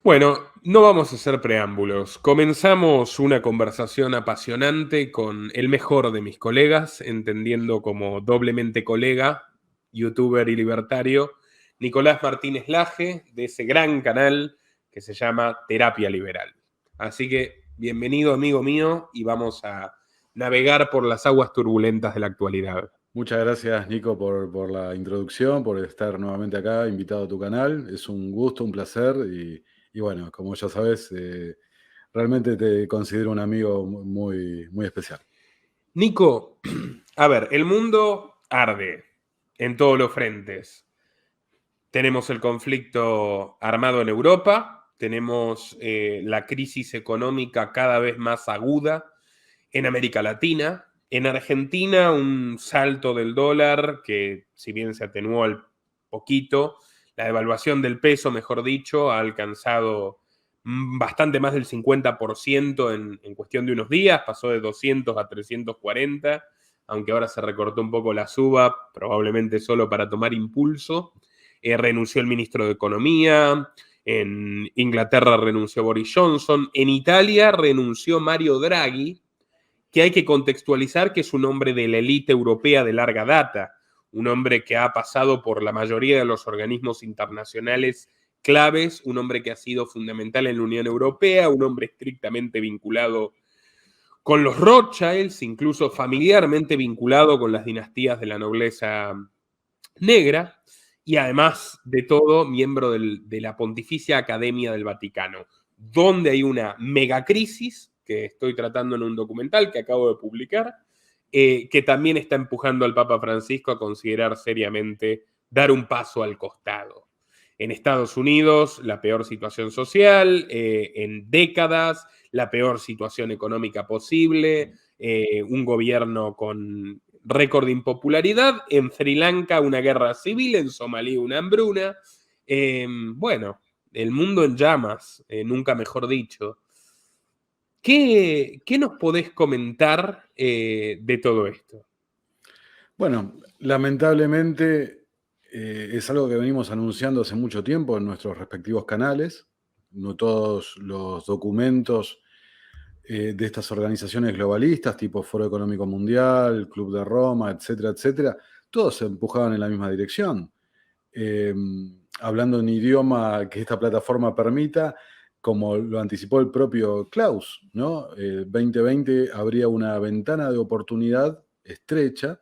Bueno, no vamos a hacer preámbulos. Comenzamos una conversación apasionante con el mejor de mis colegas, entendiendo como doblemente colega, youtuber y libertario, Nicolás Martínez Laje, de ese gran canal que se llama Terapia Liberal. Así que bienvenido, amigo mío, y vamos a navegar por las aguas turbulentas de la actualidad. Muchas gracias, Nico, por la introducción, por estar nuevamente acá, invitado a tu canal. Es un gusto, un placer y bueno, como ya sabes, realmente te considero un amigo muy especial. Nico, a ver, el mundo arde en todos los frentes. Tenemos el conflicto armado en Europa, tenemos la crisis económica cada vez más aguda en América Latina, en Argentina un salto del dólar que si bien se atenuó al poquito, la devaluación del peso, mejor dicho, ha alcanzado bastante más del 50% en cuestión de unos días, pasó de 200 a 340, aunque ahora se recortó un poco la suba, probablemente solo para tomar impulso. Renunció el ministro de Economía, en Inglaterra renunció Boris Johnson, en Italia renunció Mario Draghi, que hay que contextualizar que es un hombre de la élite europea de larga data, un hombre que ha pasado por la mayoría de los organismos internacionales claves, un hombre que ha sido fundamental en la Unión Europea, un hombre estrictamente vinculado con los Rothschilds, incluso familiarmente vinculado con las dinastías de la nobleza negra, y además de todo, miembro de la Pontificia Academia del Vaticano, donde hay una megacrisis que estoy tratando en un documental que acabo de publicar, que también está empujando al Papa Francisco a considerar seriamente dar un paso al costado. En Estados Unidos, la peor situación social, en décadas, la peor situación económica posible, un gobierno con récord de impopularidad, en Sri Lanka una guerra civil, en Somalia una hambruna. Bueno, el mundo en llamas, nunca mejor dicho. ¿Qué nos podés comentar de todo esto? Bueno, lamentablemente es algo que venimos anunciando hace mucho tiempo en nuestros respectivos canales. No todos los documentos de estas organizaciones globalistas, tipo Foro Económico Mundial, Club de Roma, etcétera, etcétera, todos se empujaban en la misma dirección. Eh, Hablando en idioma que esta plataforma permita, como lo anticipó el propio Klaus, ¿no? 2020 habría una ventana de oportunidad estrecha,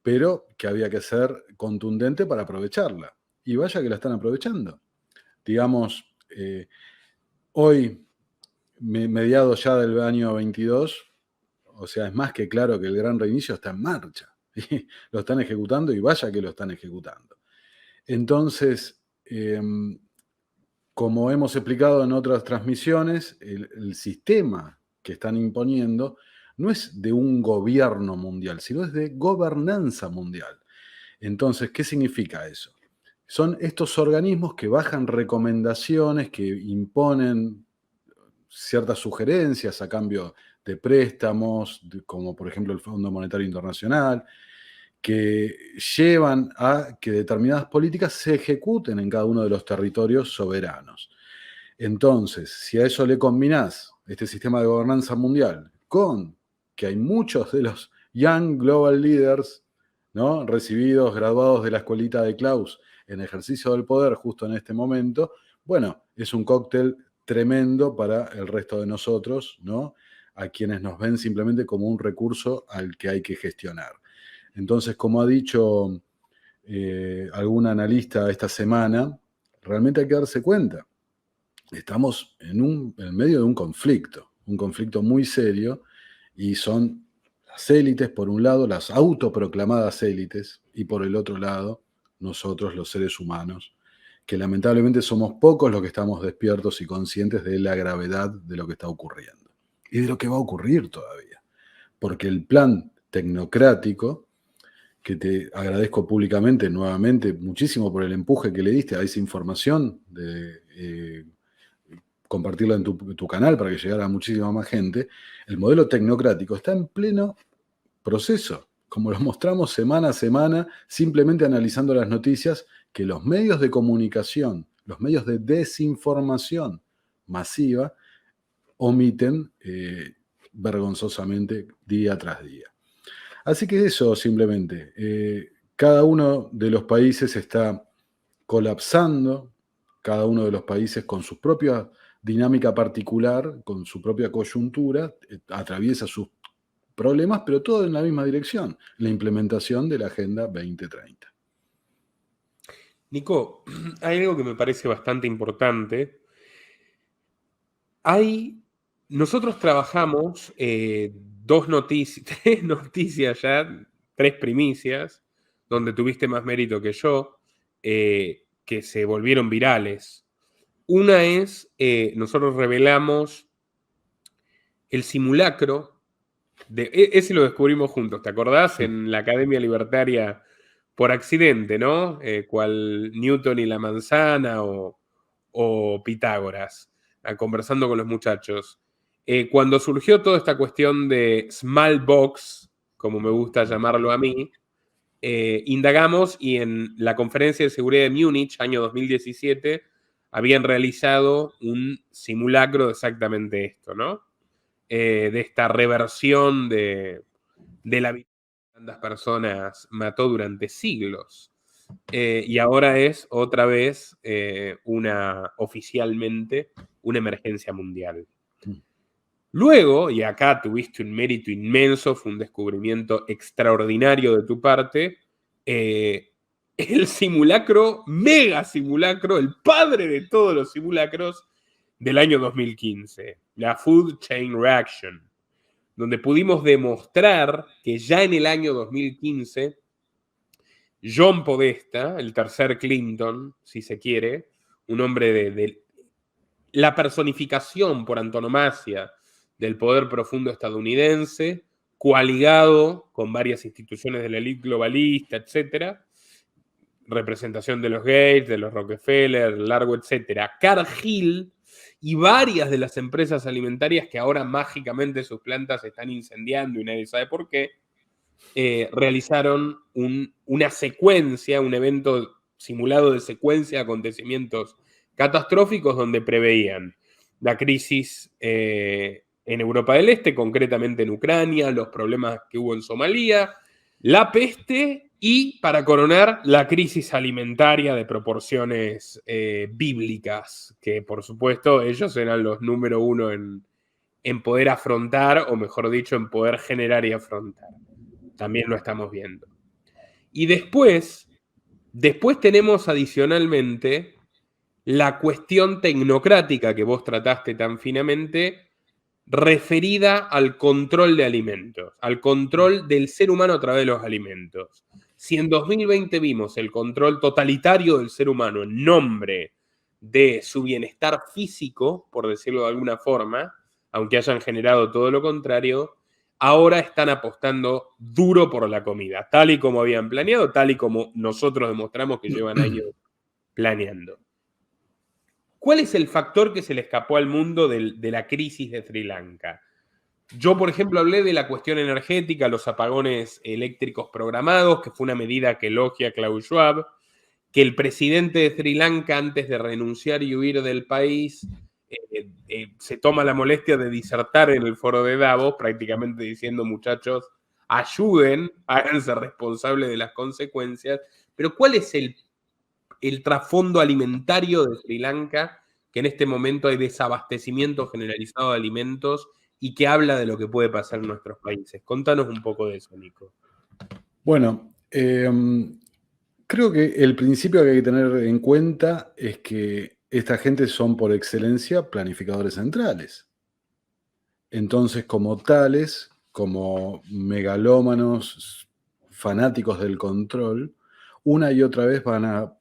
pero que había que ser contundente para aprovecharla. Y vaya que la están aprovechando. Digamos, hoy, mediados ya del año 22, o sea, es más que claro que el gran reinicio está en marcha. Y lo están ejecutando y vaya que lo están ejecutando. Entonces, como hemos explicado en otras transmisiones, el sistema que están imponiendo no es de un gobierno mundial, sino es de gobernanza mundial. Entonces, ¿qué significa eso? Son estos organismos que bajan recomendaciones, que imponen ciertas sugerencias a cambio de préstamos, como por ejemplo el Fondo Monetario Internacional, que llevan a que determinadas políticas se ejecuten en cada uno de los territorios soberanos. Entonces, si a eso le combinás este sistema de gobernanza mundial con que hay muchos de los Young Global Leaders, ¿no?, recibidos, graduados de la escuelita de Klaus en ejercicio del poder justo en este momento, bueno, es un cóctel tremendo para el resto de nosotros, ¿no?, a quienes nos ven simplemente como un recurso al que hay que gestionar. Entonces, como ha dicho algún analista esta semana, realmente hay que darse cuenta. Estamos en medio de un conflicto muy serio, y son las élites, por un lado, las autoproclamadas élites, y por el otro lado, nosotros, los seres humanos, que lamentablemente somos pocos los que estamos despiertos y conscientes de la gravedad de lo que está ocurriendo y de lo que va a ocurrir todavía. Porque el plan tecnocrático, que te agradezco públicamente nuevamente muchísimo por el empuje que le diste a esa información, de compartirla en tu canal para que llegara a muchísima más gente, el modelo tecnocrático está en pleno proceso, como lo mostramos semana a semana, simplemente analizando las noticias que los medios de comunicación, los medios de desinformación, masiva, omiten vergonzosamente día tras día. Así que eso simplemente, cada uno de los países está colapsando, cada uno de los países con su propia dinámica particular, con su propia coyuntura, atraviesa sus problemas, pero todo en la misma dirección, la implementación de la Agenda 2030. Nico, hay algo que me parece bastante importante. Nosotros trabajamos tres noticias ya, tres primicias, donde tuviste más mérito que yo, que se volvieron virales. Una es, nosotros revelamos el simulacro, ese lo descubrimos juntos, ¿te acordás? Sí. En la Academia Libertaria por accidente, ¿no? Cual Newton y la manzana o Pitágoras, conversando con los muchachos. Cuando surgió toda esta cuestión de Smallbox, como me gusta llamarlo a mí, indagamos y en la Conferencia de Seguridad de Múnich, año 2017, habían realizado un simulacro de exactamente esto, ¿no? De esta reversión de la vida que tantas personas mató durante siglos. Y ahora es otra vez oficialmente una emergencia mundial. Luego, y acá tuviste un mérito inmenso, fue un descubrimiento extraordinario de tu parte, el simulacro, mega simulacro, el padre de todos los simulacros del año 2015, la Food Chain Reaction, donde pudimos demostrar que ya en el año 2015 John Podesta, el tercer Clinton, si se quiere, un hombre de la personificación por antonomasia del poder profundo estadounidense, coaligado con varias instituciones de la élite globalista, etcétera, representación de los Gates, de los Rockefeller, largo, etcétera, Cargill y varias de las empresas alimentarias que ahora mágicamente sus plantas se están incendiando y nadie sabe por qué, realizaron una secuencia, un evento simulado de secuencia de acontecimientos catastróficos donde preveían la crisis en Europa del Este, concretamente en Ucrania, los problemas que hubo en Somalia, la peste y, para coronar, la crisis alimentaria de proporciones bíblicas, que por supuesto ellos eran los número uno en poder afrontar, o mejor dicho, en poder generar y afrontar. También lo estamos viendo. Y después tenemos adicionalmente la cuestión tecnocrática que vos trataste tan finamente, referida al control de alimentos, al control del ser humano a través de los alimentos. Si en 2020 vimos el control totalitario del ser humano en nombre de su bienestar físico, por decirlo de alguna forma, aunque hayan generado todo lo contrario, ahora están apostando duro por la comida, tal y como habían planeado, tal y como nosotros demostramos que llevan años planeando. ¿Cuál es el factor que se le escapó al mundo de la crisis de Sri Lanka? Yo, por ejemplo, hablé de la cuestión energética, los apagones eléctricos programados, que fue una medida que elogia Klaus Schwab, que el presidente de Sri Lanka, antes de renunciar y huir del país, se toma la molestia de disertar en el foro de Davos, prácticamente diciendo, muchachos, ayuden, háganse responsables de las consecuencias. Pero ¿cuál es el trasfondo alimentario de Sri Lanka, que en este momento hay desabastecimiento generalizado de alimentos y que habla de lo que puede pasar en nuestros países? Contanos un poco de eso, Nico. Bueno, creo que el principio que hay que tener en cuenta es que esta gente son por excelencia planificadores centrales. Entonces, como tales, como megalómanos fanáticos del control, una y otra vez van a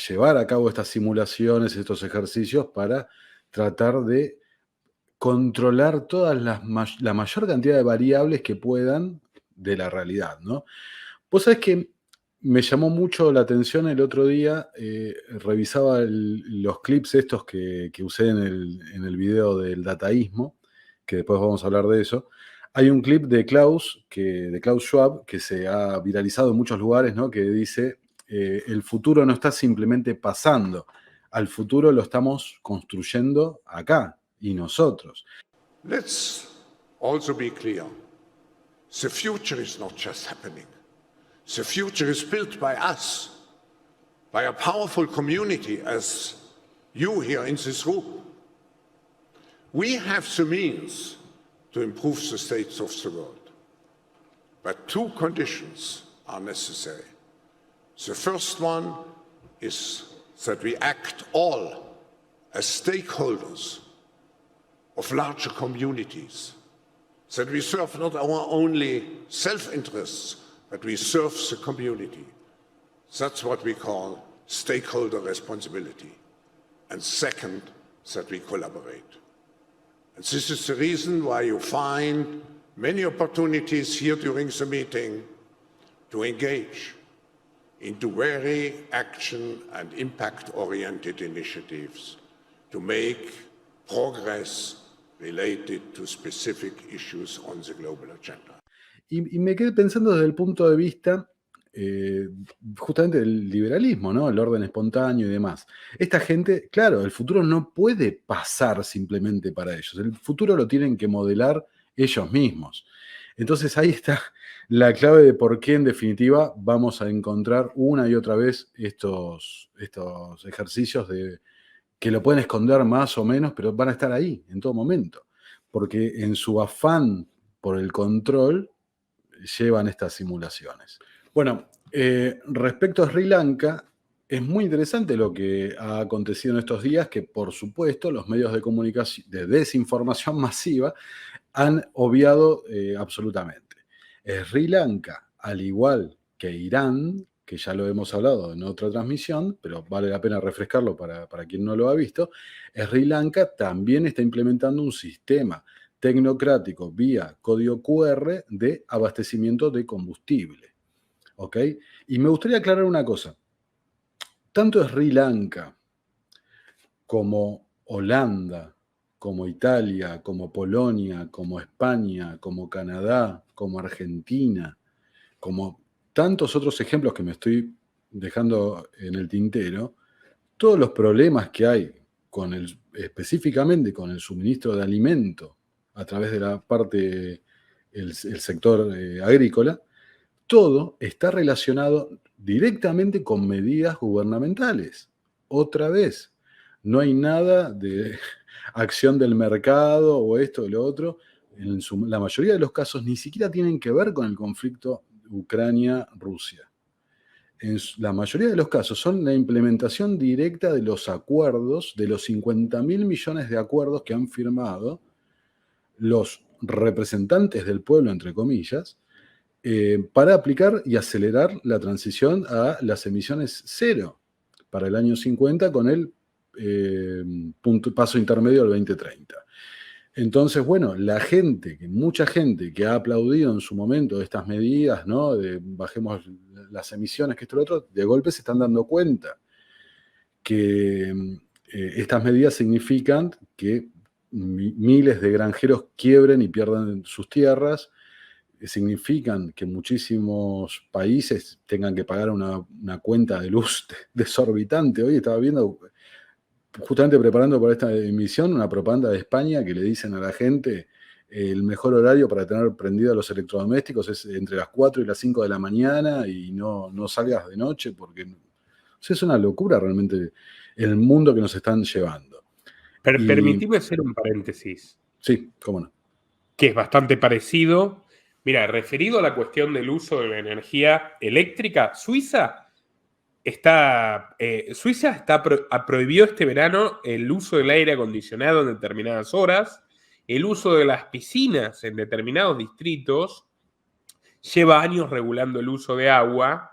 llevar a cabo estas simulaciones, estos ejercicios para tratar de controlar la mayor cantidad de variables que puedan de la realidad, ¿no? Vos sabés que me llamó mucho la atención el otro día, revisaba los clips estos que usé en el video del dataísmo, que después vamos a hablar de eso. Hay un clip de Klaus Schwab, que se ha viralizado en muchos lugares, ¿no? Que dice, el futuro no está simplemente pasando, al futuro lo estamos construyendo acá y nosotros. Let's also be clear. The future is not just happening. The future is built by us, by a powerful community as you here in this room. We have the means to improve the states of the world. But two conditions are necessary. The first one is that we act all as stakeholders of larger communities, that we serve not our only self-interests, but we serve the community. That's what we call stakeholder responsibility. And second, that we collaborate. And this is the reason why you find many opportunities here during the meeting to engage into very action and impact-oriented initiatives to make progress related to specific issues on the global agenda. Y me quedé pensando desde el punto de vista justamente del liberalismo, ¿no? El orden espontáneo y demás. Esta gente, claro, el futuro no puede pasar simplemente para ellos. El futuro lo tienen que modelar ellos mismos. Entonces ahí está la clave de por qué en definitiva vamos a encontrar una y otra vez estos ejercicios que lo pueden esconder más o menos, pero van a estar ahí en todo momento. Porque en su afán por el control llevan estas simulaciones. Bueno, respecto a Sri Lanka, es muy interesante lo que ha acontecido en estos días, que por supuesto los medios de comunicación, de desinformación masiva, han obviado absolutamente. Sri Lanka, al igual que Irán, que ya lo hemos hablado en otra transmisión, pero vale la pena refrescarlo para quien no lo ha visto, Sri Lanka también está implementando un sistema tecnocrático vía código QR de abastecimiento de combustible. ¿Ok? Y me gustaría aclarar una cosa. Tanto Sri Lanka como Holanda, como Italia, como Polonia, como España, como Canadá, como Argentina, como tantos otros ejemplos que me estoy dejando en el tintero, todos los problemas que hay específicamente con el suministro de alimento a través de la parte, el sector agrícola, todo está relacionado directamente con medidas gubernamentales. Otra vez, no hay nada de acción del mercado o esto o lo otro. En la mayoría de los casos ni siquiera tienen que ver con el conflicto Ucrania-Rusia. En la mayoría de los casos son la implementación directa de los acuerdos, de los 50.000 millones de acuerdos que han firmado los representantes del pueblo, entre comillas, para aplicar y acelerar la transición a las emisiones cero para el año 50 con el paso intermedio al 2030. Entonces, bueno, mucha gente que ha aplaudido en su momento estas medidas, ¿no? De bajemos las emisiones, que esto y lo otro, de golpe se están dando cuenta que estas medidas significan que miles de granjeros quiebren y pierdan sus tierras, significan que muchísimos países tengan que pagar una cuenta de luz desorbitante. Hoy estaba viendo, justamente preparando para esta emisión, una propaganda de España que le dicen a la gente el mejor horario para tener prendidos los electrodomésticos es entre las 4 y las 5 de la mañana y no salgas de noche porque es una locura realmente el mundo que nos están llevando. Permitime hacer un paréntesis. Sí, cómo no. Que es bastante parecido. Mira, referido a la cuestión del uso de la energía eléctrica, Suiza prohibió este verano el uso del aire acondicionado en determinadas horas, el uso de las piscinas en determinados distritos, lleva años regulando el uso de agua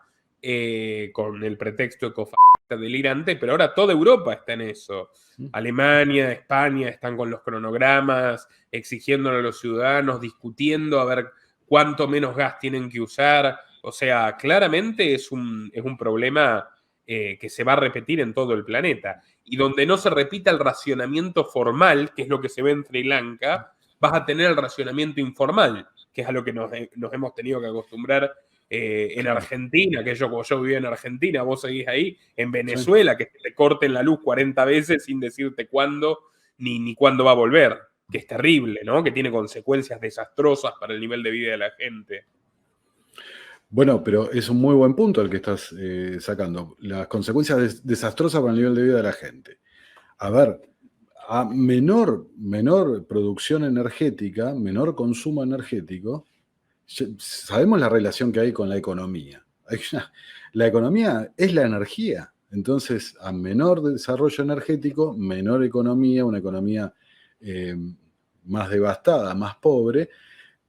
con el pretexto ecofascista delirante, pero ahora toda Europa está en eso. Alemania, España están con los cronogramas, exigiéndole a los ciudadanos, discutiendo a ver cuánto menos gas tienen que usar. O sea, claramente es un problema que se va a repetir en todo el planeta. Y donde no se repita el racionamiento formal, que es lo que se ve en Sri Lanka, vas a tener el racionamiento informal, que es a lo que nos hemos tenido que acostumbrar En Argentina, que yo viví en Argentina, vos seguís ahí, en Venezuela, sí, que te corten la luz 40 veces sin decirte cuándo ni cuándo va a volver, que es terrible, ¿no? Que tiene consecuencias desastrosas para el nivel de vida de la gente. Bueno, pero es un muy buen punto el que estás sacando. Las consecuencias desastrosas para el nivel de vida de la gente. A ver, a menor producción energética, menor consumo energético, sabemos la relación que hay con la economía. La economía es la energía. Entonces, a menor desarrollo energético, menor economía, una economía más devastada, más pobre,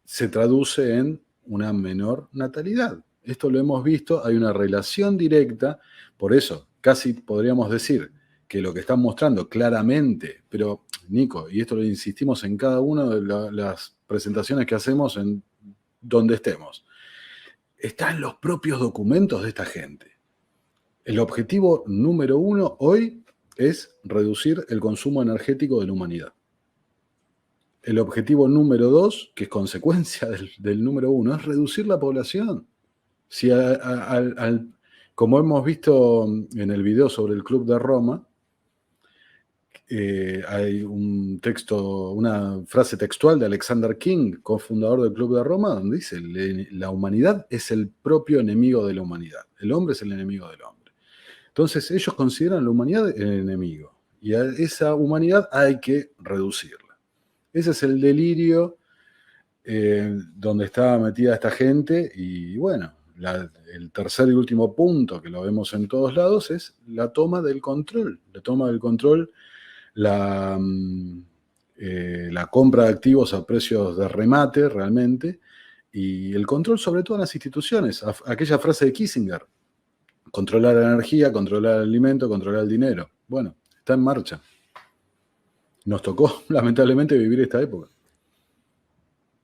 se traduce en una menor natalidad. Esto lo hemos visto, hay una relación directa, por eso casi podríamos decir que lo que están mostrando claramente, pero Nico, y esto lo insistimos en cada una de las presentaciones que hacemos en donde estemos, está en los propios documentos de esta gente. El objetivo número 1 hoy es reducir el consumo energético de la humanidad. El objetivo número 2, que es consecuencia del número 1, es reducir la población. Si como hemos visto en el video sobre el Club de Roma, hay un texto, una frase textual de Alexander King, cofundador del Club de Roma, donde dice: la humanidad es el propio enemigo de la humanidad. El hombre es el enemigo del hombre. Entonces ellos consideran la humanidad el enemigo. Y a esa humanidad hay que reducirla. Ese es el delirio donde está metida esta gente. Y bueno, el tercer y último punto, que lo vemos en todos lados, es la toma del control. La toma del control, la compra de activos a precios de remate realmente, y el control sobre todas las instituciones. Aquella frase de Kissinger: controlar la energía, controlar el alimento, controlar el dinero. Bueno, está en marcha. Nos tocó, lamentablemente, vivir esta época.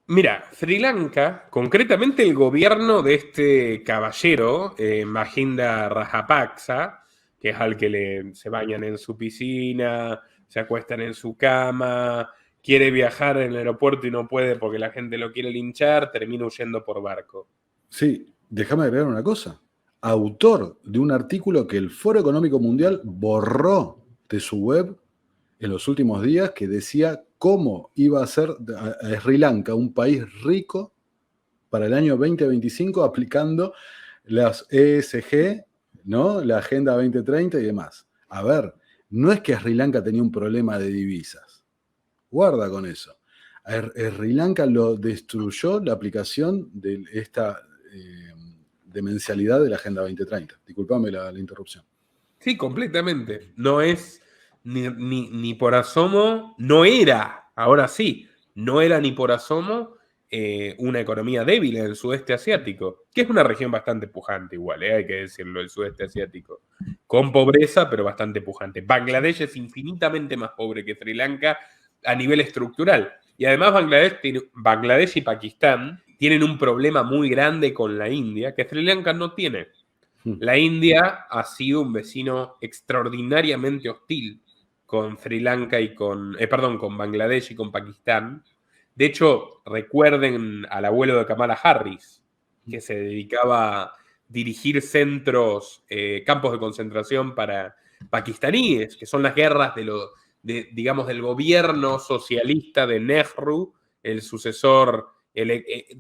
Mira, Sri Lanka, concretamente el gobierno de este caballero, Mahinda Rajapaksa, que es al que se bañan en su piscina, se acuestan en su cama, quiere viajar en el aeropuerto y no puede porque la gente lo quiere linchar, termina huyendo por barco. Sí, déjame agregar una cosa. Autor de un artículo que el Foro Económico Mundial borró de su web en los últimos días, que decía cómo iba a ser a Sri Lanka un país rico para el año 2025 aplicando las ESG, ¿no? La Agenda 2030 y demás. A ver, no es que Sri Lanka tenía un problema de divisas. Guarda con eso. Sri Lanka lo destruyó la aplicación de esta demencialidad de la Agenda 2030. Disculpame la interrupción. Sí, completamente. No es ni por asomo, no era, ahora sí, no era ni por asomo una economía débil en el sudeste asiático, que es una región bastante pujante igual, hay que decirlo, el sudeste asiático, con pobreza, pero bastante pujante. Bangladesh es infinitamente más pobre que Sri Lanka a nivel estructural. Y además Bangladesh y Pakistán tienen un problema muy grande con la India, que Sri Lanka no tiene. La India ha sido un vecino extraordinariamente hostil con Sri Lanka y con Bangladesh y con Pakistán. De hecho, recuerden al abuelo de Kamala Harris, que se dedicaba a dirigir campos de concentración para pakistaníes, que son las guerras del gobierno socialista de Nehru, el sucesor, el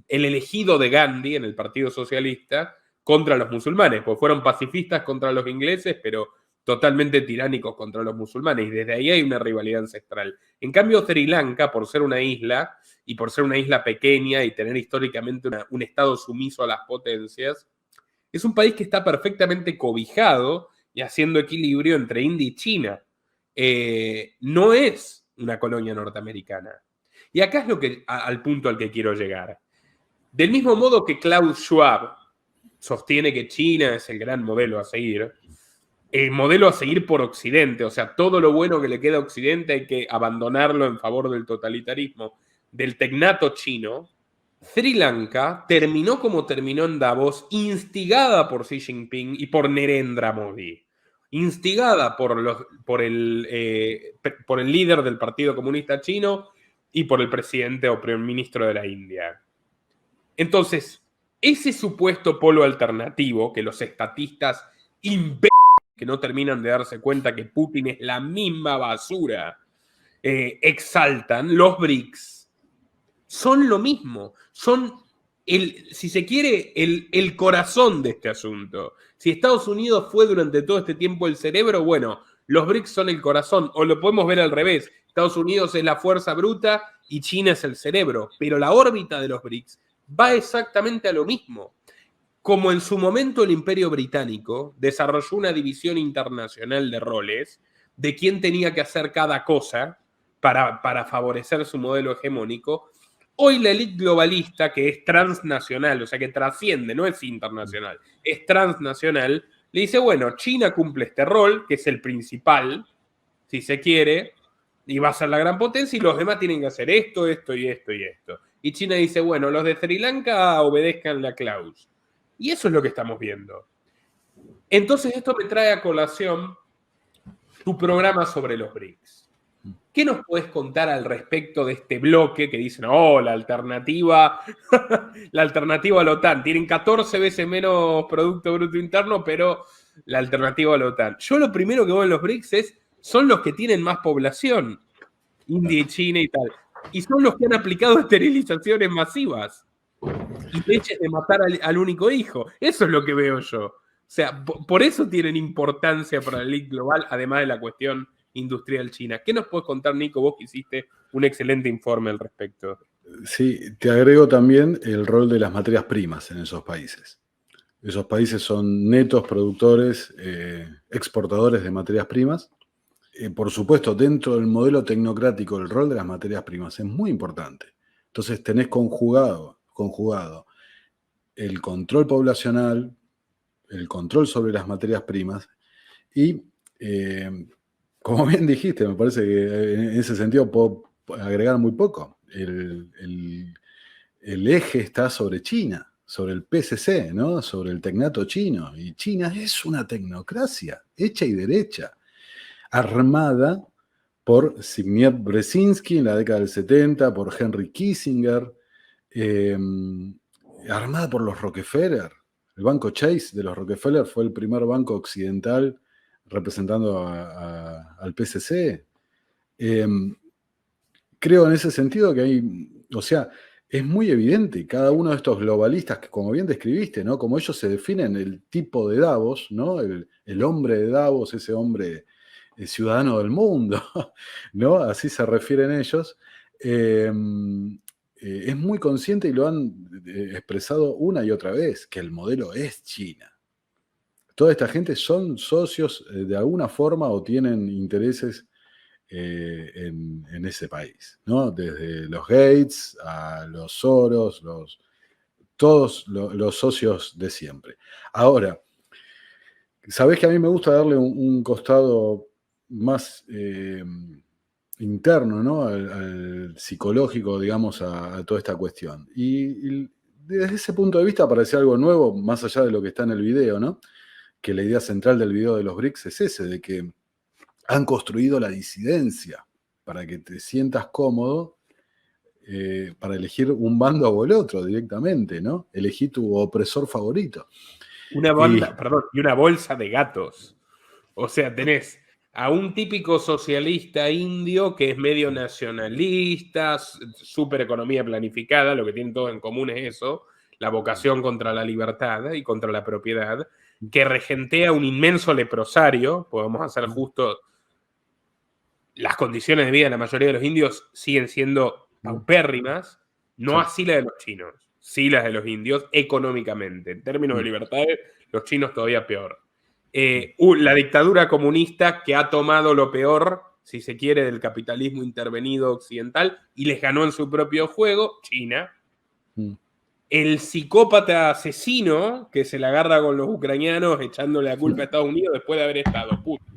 elegido de Gandhi en el Partido Socialista, contra los musulmanes, pues fueron pacifistas contra los ingleses, pero totalmente tiránicos contra los musulmanes, y desde ahí hay una rivalidad ancestral. En cambio, Sri Lanka, por ser una isla, y por ser una isla pequeña y tener históricamente un estado sumiso a las potencias, es un país que está perfectamente cobijado y haciendo equilibrio entre India y China. No es una colonia norteamericana. Y acá es al punto al que quiero llegar. Del mismo modo que Klaus Schwab sostiene que China es el gran modelo a seguir, el modelo a seguir por Occidente, o sea, todo lo bueno que le queda a Occidente hay que abandonarlo en favor del totalitarismo, del tecnato chino. Sri Lanka terminó como terminó en Davos, instigada por Xi Jinping y por Narendra Modi, instigada por el líder del Partido Comunista Chino y por el presidente o primer ministro de la India. Entonces, ese supuesto polo alternativo que los estatistas que no terminan de darse cuenta que Putin es la misma basura, exaltan, los BRICS son lo mismo, son, si se quiere, el corazón de este asunto. Si Estados Unidos fue durante todo este tiempo el cerebro, bueno, los BRICS son el corazón, o lo podemos ver al revés. Estados Unidos es la fuerza bruta y China es el cerebro, pero la órbita de los BRICS va exactamente a lo mismo. Como en su momento el Imperio Británico desarrolló una división internacional de roles de quién tenía que hacer cada cosa para favorecer su modelo hegemónico, hoy la élite globalista, que es transnacional, o sea que trasciende, no es internacional, es transnacional, le dice, bueno, China cumple este rol, que es el principal, si se quiere, y va a ser la gran potencia, y los demás tienen que hacer esto, esto y esto y esto. Y China dice, bueno, los de Sri Lanka obedezcan la clause. Y eso es lo que estamos viendo. Entonces esto me trae a colación tu programa sobre los BRICS. ¿Qué nos puedes contar al respecto de este bloque que dicen, oh, la alternativa a la OTAN? Tienen 14 veces menos Producto Bruto Interno, pero la alternativa a la OTAN. Yo lo primero que veo en los BRICS son los que tienen más población, India y China y tal. Y son los que han aplicado esterilizaciones masivas y leches de matar al único hijo. Eso es lo que veo yo. O sea, por eso tienen importancia para la élite global, además de la cuestión industrial china. ¿Qué nos puedes contar, Nico? Vos que hiciste un excelente informe al respecto. Sí, te agrego también el rol de las materias primas en esos países. Esos países son netos productores, exportadores de materias primas. Por supuesto, dentro del modelo tecnocrático, el rol de las materias primas es muy importante. Entonces tenés conjugado el control poblacional, el control sobre las materias primas y, como bien dijiste, me parece que en ese sentido puedo agregar muy poco. El eje está sobre China, sobre el PCC, ¿no? Sobre el tecnato chino. Y China es una tecnocracia hecha y derecha, armada por Zbigniew Brzezinski en la década del 70, por Henry Kissinger, armada por los Rockefeller. El banco Chase de los Rockefeller fue el primer banco occidental representando al PCC. Creo en ese sentido que hay, o sea, es muy evidente, cada uno de estos globalistas, que como bien describiste, ¿no? Como ellos se definen el tipo de Davos, ¿no? El hombre de Davos, ese hombre ciudadano del mundo, ¿no? Así se refieren ellos. Es muy consciente y lo han expresado una y otra vez, que el modelo es China. Toda esta gente son socios de alguna forma o tienen intereses en ese país, ¿no? Desde los Gates a los Soros, todos los socios de siempre. Ahora, sabés que a mí me gusta darle un costado más interno, ¿no? Al psicológico, digamos, a toda esta cuestión. Y desde ese punto de vista aparece algo nuevo, más allá de lo que está en el video, ¿no? Que la idea central del video de los BRICS es ese, de que han construido la disidencia para que te sientas cómodo para elegir un bando o el otro directamente, ¿no? Elegí tu opresor favorito. Y una bolsa de gatos. O sea, tenés a un típico socialista indio que es medio nacionalista, súper economía planificada, lo que tienen todos en común es eso, la vocación contra la libertad y contra la propiedad, que regentea un inmenso leprosario, podemos hacer justo, las condiciones de vida de la mayoría de los indios siguen siendo paupérrimas, no así las de los chinos, sí las de los indios económicamente. En términos de libertades, los chinos todavía peor. La dictadura comunista que ha tomado lo peor, si se quiere, del capitalismo intervenido occidental y les ganó en su propio juego, China. El psicópata asesino que se la agarra con los ucranianos echándole la culpa a Estados Unidos después de haber estado Putin.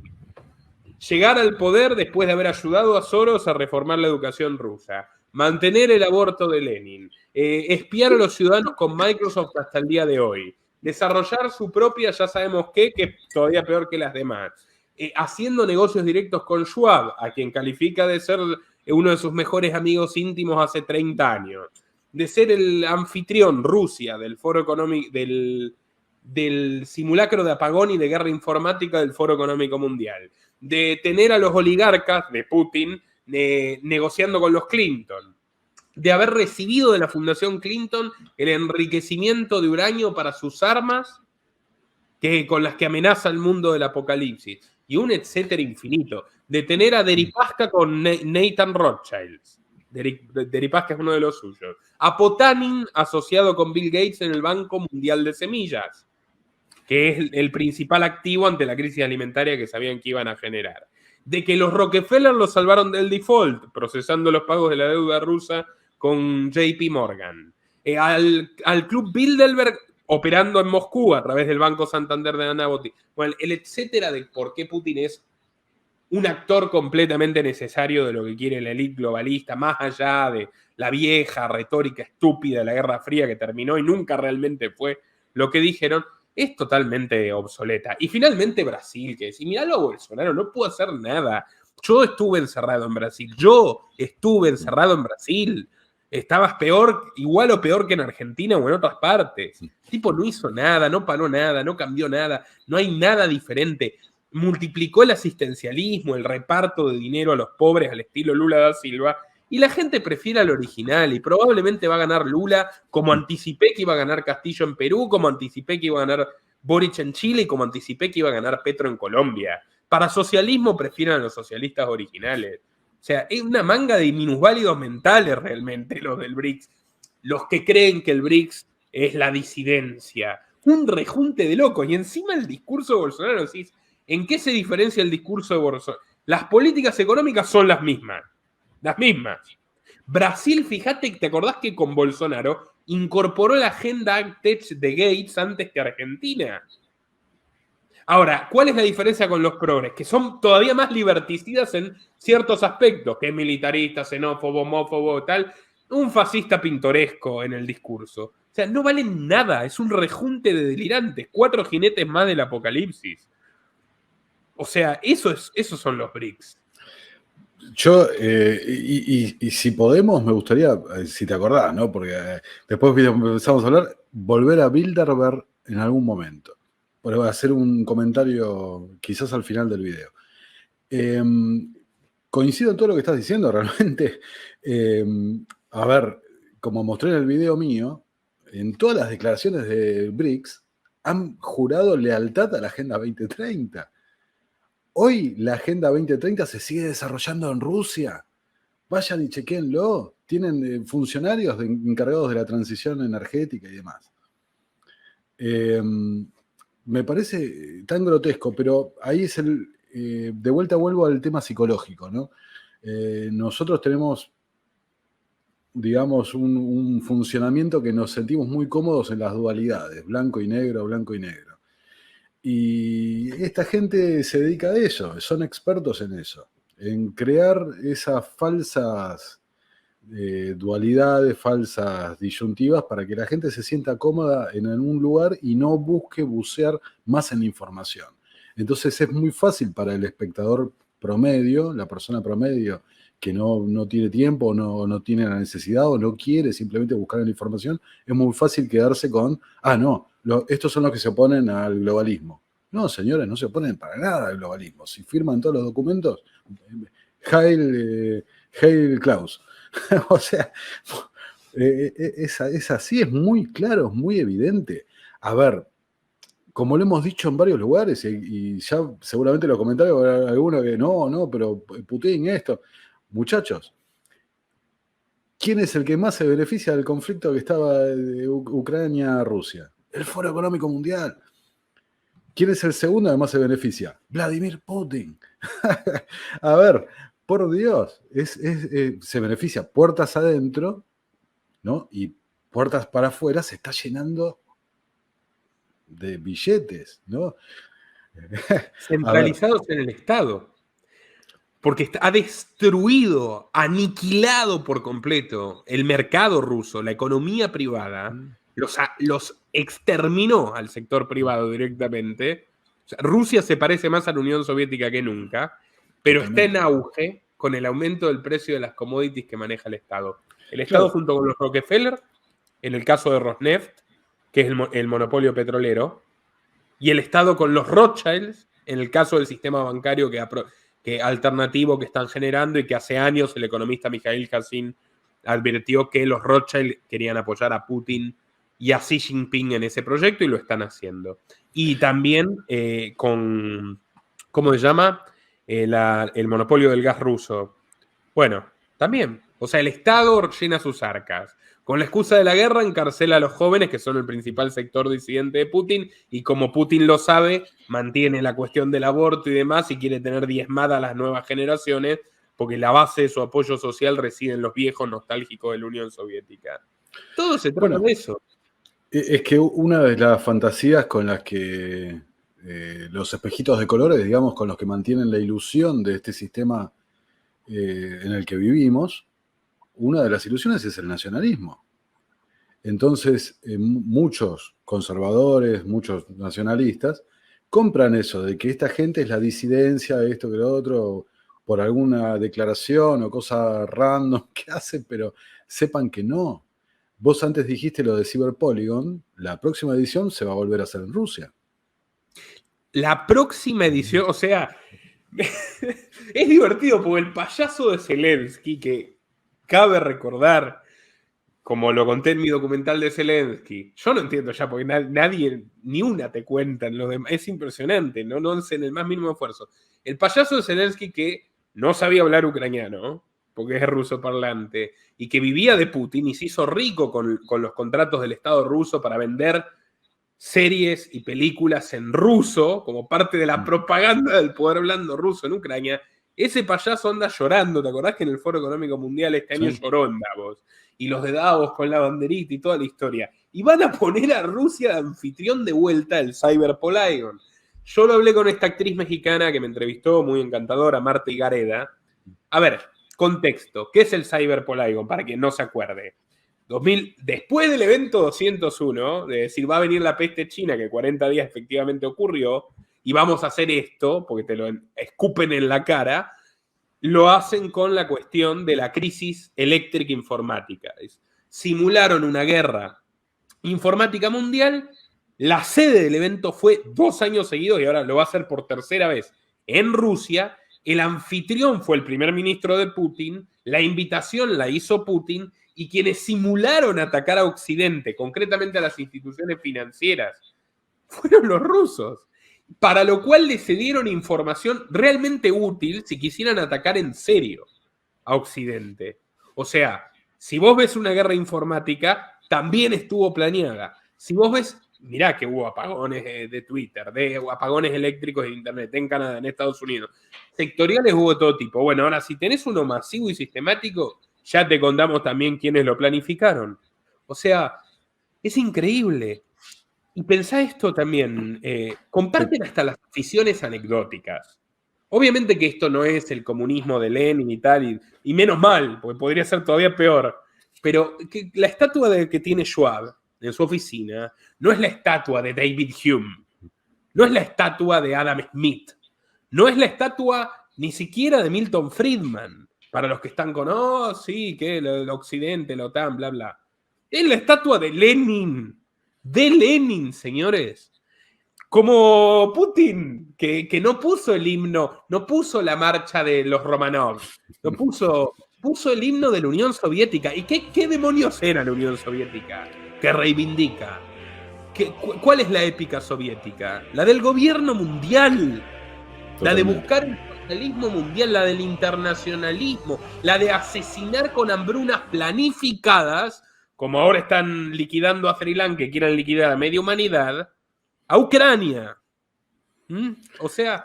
Llegar al poder después de haber ayudado a Soros a reformar la educación rusa. Mantener el aborto de Lenin. Espiar a los ciudadanos con Microsoft hasta el día de hoy. Desarrollar su propia, ya sabemos qué, que es todavía peor que las demás. Haciendo negocios directos con Schwab, a quien califica de ser uno de sus mejores amigos íntimos hace 30 años. de ser el anfitrión, Rusia, del foro económico, del simulacro de apagón y de guerra informática del Foro Económico Mundial, de tener a los oligarcas de Putin negociando con los Clinton, de haber recibido de la Fundación Clinton el enriquecimiento de uranio para sus armas con las que amenaza el mundo del apocalipsis, y un etcétera infinito, de tener a Deripaska con Nathan Rothschild. Deripaska es uno de los suyos. A Potanin asociado con Bill Gates en el Banco Mundial de Semillas, que es el principal activo ante la crisis alimentaria que sabían que iban a generar. De que los Rockefeller los salvaron del default, procesando los pagos de la deuda rusa con JP Morgan. Al Club Bilderberg operando en Moscú a través del Banco Santander de Anaboti. Bueno, el etcétera de por qué Putin es un actor completamente necesario de lo que quiere la élite globalista, más allá de la vieja retórica estúpida de la Guerra Fría que terminó y nunca realmente fue lo que dijeron, es totalmente obsoleta. Y finalmente Brasil, que decir, mirá lo Bolsonaro, no puedo hacer nada. Yo estuve encerrado en Brasil. Estabas peor, igual o peor que en Argentina o en otras partes. El tipo no hizo nada, no paró nada, no cambió nada, no hay nada diferente. Multiplicó el asistencialismo, el reparto de dinero a los pobres al estilo Lula da Silva, y la gente prefiere al original, y probablemente va a ganar Lula, como anticipé que iba a ganar Castillo en Perú, como anticipé que iba a ganar Boric en Chile, y como anticipé que iba a ganar Petro en Colombia. Para socialismo prefieren a los socialistas originales. O sea, es una manga de minusválidos mentales realmente los del BRICS. Los que creen que el BRICS es la disidencia. Un rejunte de locos. Y encima el discurso de Bolsonaro, decís, ¿en qué se diferencia el discurso de Bolsonaro? Las políticas económicas son las mismas. Las mismas. Brasil, fíjate, ¿te acordás que con Bolsonaro incorporó la agenda ACTech de Gates antes que Argentina? Ahora, ¿cuál es la diferencia con los progres? Que son todavía más liberticidas en ciertos aspectos, que es militarista, xenófobo, homófobo, tal. Un fascista pintoresco en el discurso. O sea, no valen nada, es un rejunte de delirantes, 4 jinetes más del apocalipsis. O sea, esos son los BRICS. Yo, y si podemos, me gustaría, si te acordás, ¿no? Porque después empezamos a hablar, volver a Bilderberg en algún momento. Bueno, voy a hacer un comentario quizás al final del video. Coincido en todo lo que estás diciendo, realmente. A ver, como mostré en el video mío, en todas las declaraciones de BRICS han jurado lealtad a la Agenda 2030. Hoy la Agenda 2030 se sigue desarrollando en Rusia. Vayan y chequéenlo. Tienen funcionarios encargados de la transición energética y demás. Me parece tan grotesco, pero ahí es de vuelta vuelvo al tema psicológico, ¿no? Nosotros tenemos, digamos, un funcionamiento que nos sentimos muy cómodos en las dualidades, blanco y negro, blanco y negro. Y esta gente se dedica a eso, son expertos en eso, en crear esas falsas dualidades, falsas disyuntivas para que la gente se sienta cómoda en un lugar y no busque bucear más en la información. Entonces es muy fácil para el espectador promedio, la persona promedio que no tiene tiempo, no tiene la necesidad o no quiere simplemente buscar la información, es muy fácil quedarse con, estos son los que se oponen al globalismo. No, señores, no se oponen para nada al globalismo. Si firman todos los documentos, Heil Klaus. O sea, es así, es muy claro, es muy evidente. A ver, como lo hemos dicho en varios lugares, y ya seguramente en los comentarios habrá alguno que no, pero Putin esto. Muchachos, ¿quién es el que más se beneficia del conflicto que estaba de Ucrania-Rusia? El Foro Económico Mundial. ¿Quién es el segundo que más se beneficia? Vladimir Putin. A ver, por Dios, se beneficia puertas adentro, ¿no? Y puertas para afuera se está llenando de billetes, ¿no? Centralizados en el Estado. Porque ha destruido, aniquilado por completo el mercado ruso, la economía privada, los exterminó al sector privado directamente. O sea, Rusia se parece más a la Unión Soviética que nunca, pero está en auge con el aumento del precio de las commodities que maneja el Estado. El Estado Claro. junto con los Rockefeller, en el caso de Rosneft, que es el monopolio petrolero, y el Estado con los Rothschilds, en el caso del sistema bancario que alternativo que están generando y que hace años el economista Mikhail Hassin advirtió que los Rothschild querían apoyar a Putin y a Xi Jinping en ese proyecto y lo están haciendo. Y también con, ¿cómo se llama? El monopolio del gas ruso. Bueno, también. O sea, el Estado llena sus arcas. Con la excusa de la guerra encarcela a los jóvenes, que son el principal sector disidente de Putin, y como Putin lo sabe, mantiene la cuestión del aborto y demás, y quiere tener diezmadas a las nuevas generaciones, porque la base de su apoyo social reside en los viejos nostálgicos de la Unión Soviética. Todo se trata de eso. Es que una de las fantasías con las que los espejitos de colores, digamos, con los que mantienen la ilusión de este sistema en el que vivimos, una de las ilusiones es el nacionalismo. Entonces, muchos conservadores, muchos nacionalistas, compran eso, de que esta gente es la disidencia, esto que lo otro, por alguna declaración o cosa random que hacen, pero sepan que no. Vos antes dijiste lo de Cyberpolygon, la próxima edición se va a volver a hacer en Rusia. La próxima edición, o sea, es divertido porque el payaso de Zelensky, que cabe recordar, como lo conté en mi documental de Zelensky, yo no entiendo ya porque nadie, ni una te cuentan los demás, es impresionante, no hacen el más mínimo esfuerzo. El payaso de Zelensky que no sabía hablar ucraniano, porque es ruso parlante, y que vivía de Putin y se hizo rico con los contratos del Estado ruso para vender series y películas en ruso, como parte de la propaganda del poder blando ruso en Ucrania. Ese payaso anda llorando, ¿te acordás que en el Foro Económico Mundial este año lloró en Davos? Y los de Davos con la banderita y toda la historia. Y van a poner a Rusia de anfitrión de vuelta el Cyberpolygon. Yo lo hablé con esta actriz mexicana que me entrevistó, muy encantadora, Marta Higareda. A ver, contexto, ¿qué es el Cyberpolygon? Para quien no se acuerde. Después del evento 201, de decir, va a venir la peste china, que 40 días efectivamente ocurrió, y vamos a hacer esto, porque te lo escupen en la cara, lo hacen con la cuestión de la crisis eléctrica informática. Simularon una guerra informática mundial, la sede del evento fue 2 años seguidos, y ahora lo va a hacer por tercera vez en Rusia. El anfitrión fue el primer ministro de Putin, la invitación la hizo Putin, y quienes simularon atacar a Occidente, concretamente a las instituciones financieras, fueron los rusos. Para lo cual les dieron información realmente útil si quisieran atacar en serio a Occidente. O sea, si vos ves una guerra informática, también estuvo planeada. Si vos ves, mirá que hubo apagones de Twitter, apagones eléctricos de Internet en Canadá, en Estados Unidos. Sectoriales hubo de todo tipo. Bueno, ahora si tenés uno masivo y sistemático, ya te contamos también quiénes lo planificaron. O sea, es increíble. Y pensá esto también, comparten hasta las aficiones anecdóticas. Obviamente que esto no es el comunismo de Lenin y tal, y menos mal, porque podría ser todavía peor, pero que la estatua que tiene Schwab en su oficina no es la estatua de David Hume, no es la estatua de Adam Smith, no es la estatua ni siquiera de Milton Friedman, para los que están con, oh, sí, que el Occidente, la OTAN, bla, bla. Es la estatua de Lenin. De Lenin, señores. Como Putin, que no puso el himno, no puso la marcha de los Romanov, no puso el himno de la Unión Soviética. ¿Y qué demonios era la Unión Soviética? Que reivindica. ¿Cuál es la épica soviética? La del gobierno mundial. Totalmente. La de buscar el socialismo mundial, la del internacionalismo, la de asesinar con hambrunas planificadas, como ahora están liquidando a Sri Lanka, que quieran liquidar a media humanidad, a Ucrania. O sea...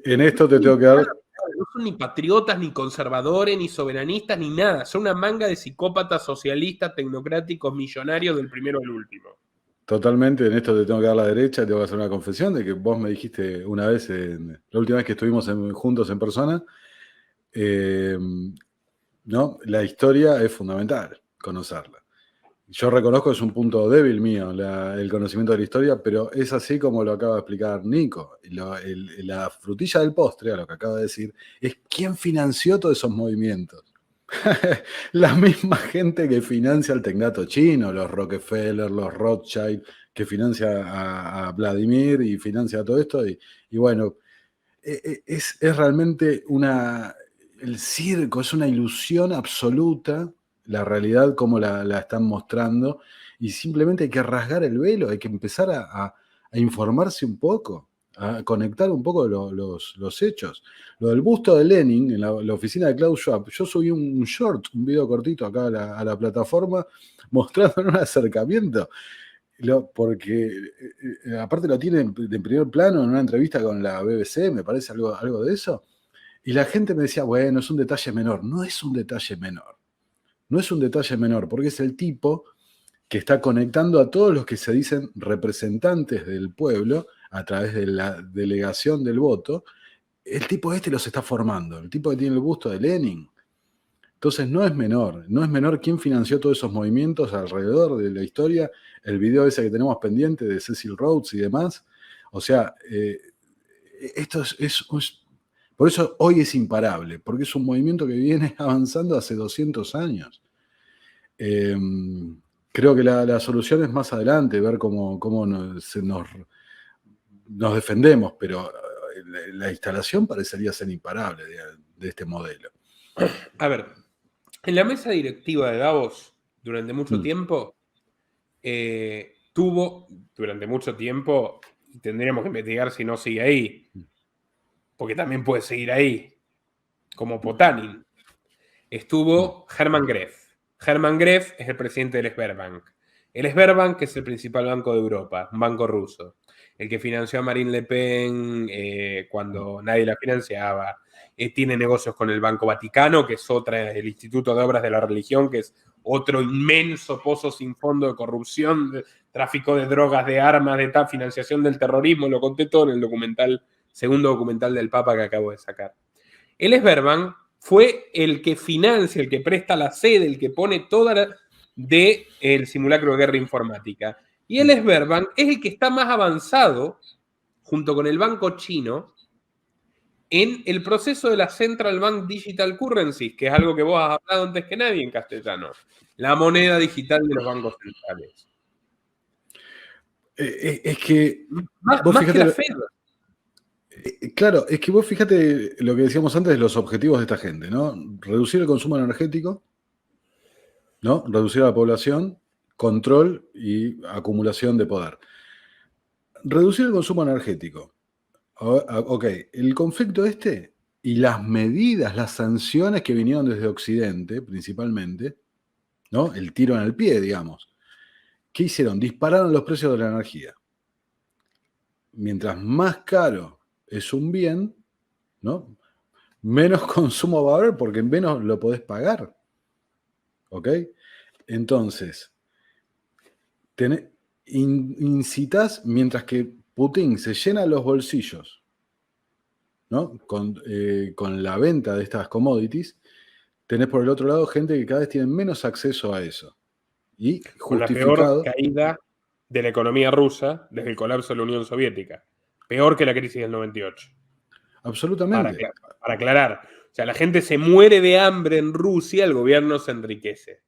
En esto te tengo que dar... No son ni patriotas, ni conservadores, ni soberanistas, ni nada. Son una manga de psicópatas socialistas, tecnocráticos, millonarios del primero al último. Totalmente, en esto te tengo que dar la derecha, te voy a hacer una confesión de que vos me dijiste una vez, la última vez que estuvimos juntos en persona, ¿no? La historia es fundamental, conocerla. Yo reconozco que es un punto débil mío el conocimiento de la historia, pero es así como lo acaba de explicar Nico. La frutilla del postre, a lo que acaba de decir, es quién financió todos esos movimientos. La misma gente que financia al tecnato chino, los Rockefeller, los Rothschild, que financia a Vladimir y financia todo esto. Y bueno, es realmente el circo, es una ilusión absoluta la realidad como la están mostrando, y simplemente hay que rasgar el velo, hay que empezar a informarse un poco, a conectar un poco los hechos. Lo del busto de Lenin en la oficina de Klaus Schwab, yo subí un short, un video cortito acá a la plataforma mostrando un acercamiento, porque aparte lo tiene de primer plano en una entrevista con la BBC, me parece algo de eso, y la gente me decía, bueno, es un detalle menor. No es un detalle menor. No es un detalle menor, porque es el tipo que está conectando a todos los que se dicen representantes del pueblo a través de la delegación del voto. El tipo este los está formando, el tipo que tiene el busto de Lenin. Entonces no es menor quién financió todos esos movimientos alrededor de la historia, el video ese que tenemos pendiente de Cecil Rhodes y demás. O sea, esto por eso hoy es imparable, porque es un movimiento que viene avanzando hace 200 años. Creo que la solución es más adelante, ver cómo nos defendemos, pero la instalación parecería ser imparable de este modelo. A ver, en la mesa directiva de Davos, durante mucho tiempo, durante mucho tiempo, y tendríamos que investigar si no sigue ahí, porque también puede seguir ahí, como Potanin, estuvo Hermann Greff. Hermann Greff es el presidente del Sberbank. El Sberbank es el principal banco de Europa, un banco ruso, el que financió a Marine Le Pen cuando nadie la financiaba. Tiene negocios con el Banco Vaticano, que es el Instituto de Obras de la Religión, que es otro inmenso pozo sin fondo de corrupción, de tráfico de drogas, de armas, de financiación del terrorismo. Lo conté todo en el segundo documental del Papa que acabo de sacar. El Sberbank fue el que financia, el que presta la sede, el que pone toda del simulacro de guerra informática. Y el Sberbank es el que está más avanzado, junto con el banco chino, en el proceso de la Central Bank Digital Currencies, que es algo que vos has hablado antes que nadie en castellano, la moneda digital de los bancos centrales. Es que... Más que la Fed. Claro, es que vos fíjate lo que decíamos antes de los objetivos de esta gente, ¿no? Reducir el consumo energético, ¿no? Reducir a la población, control y acumulación de poder. Reducir el consumo energético. Ok, el conflicto y las medidas, las sanciones que vinieron desde Occidente, principalmente, ¿no? El tiro en el pie, digamos. ¿Qué hicieron? Dispararon los precios de la energía. Mientras más caro es un bien, ¿no? Menos consumo va a haber porque menos lo podés pagar. ¿Ok? Entonces, incitas, mientras que Putin se llena los bolsillos, ¿no? Con la venta de estas commodities, tenés por el otro lado gente que cada vez tiene menos acceso a eso. Y con la peor caída de la economía rusa desde el colapso de la Unión Soviética. Peor que la crisis del 98. Absolutamente. Para aclarar. O sea, la gente se muere de hambre en Rusia, el gobierno se enriquece.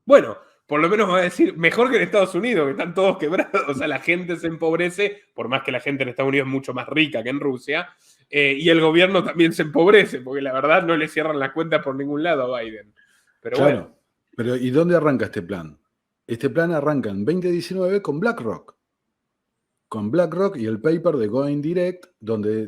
Bueno, por lo menos va a decir, mejor que en Estados Unidos, que están todos quebrados. O sea, la gente se empobrece, por más que la gente en Estados Unidos es mucho más rica que en Rusia, y el gobierno también se empobrece, porque la verdad no le cierran las cuentas por ningún lado a Biden. Pero claro, bueno. Pero ¿y dónde arranca este plan? Este plan arranca en 2019 con BlackRock. Con BlackRock y el paper de Going Direct, donde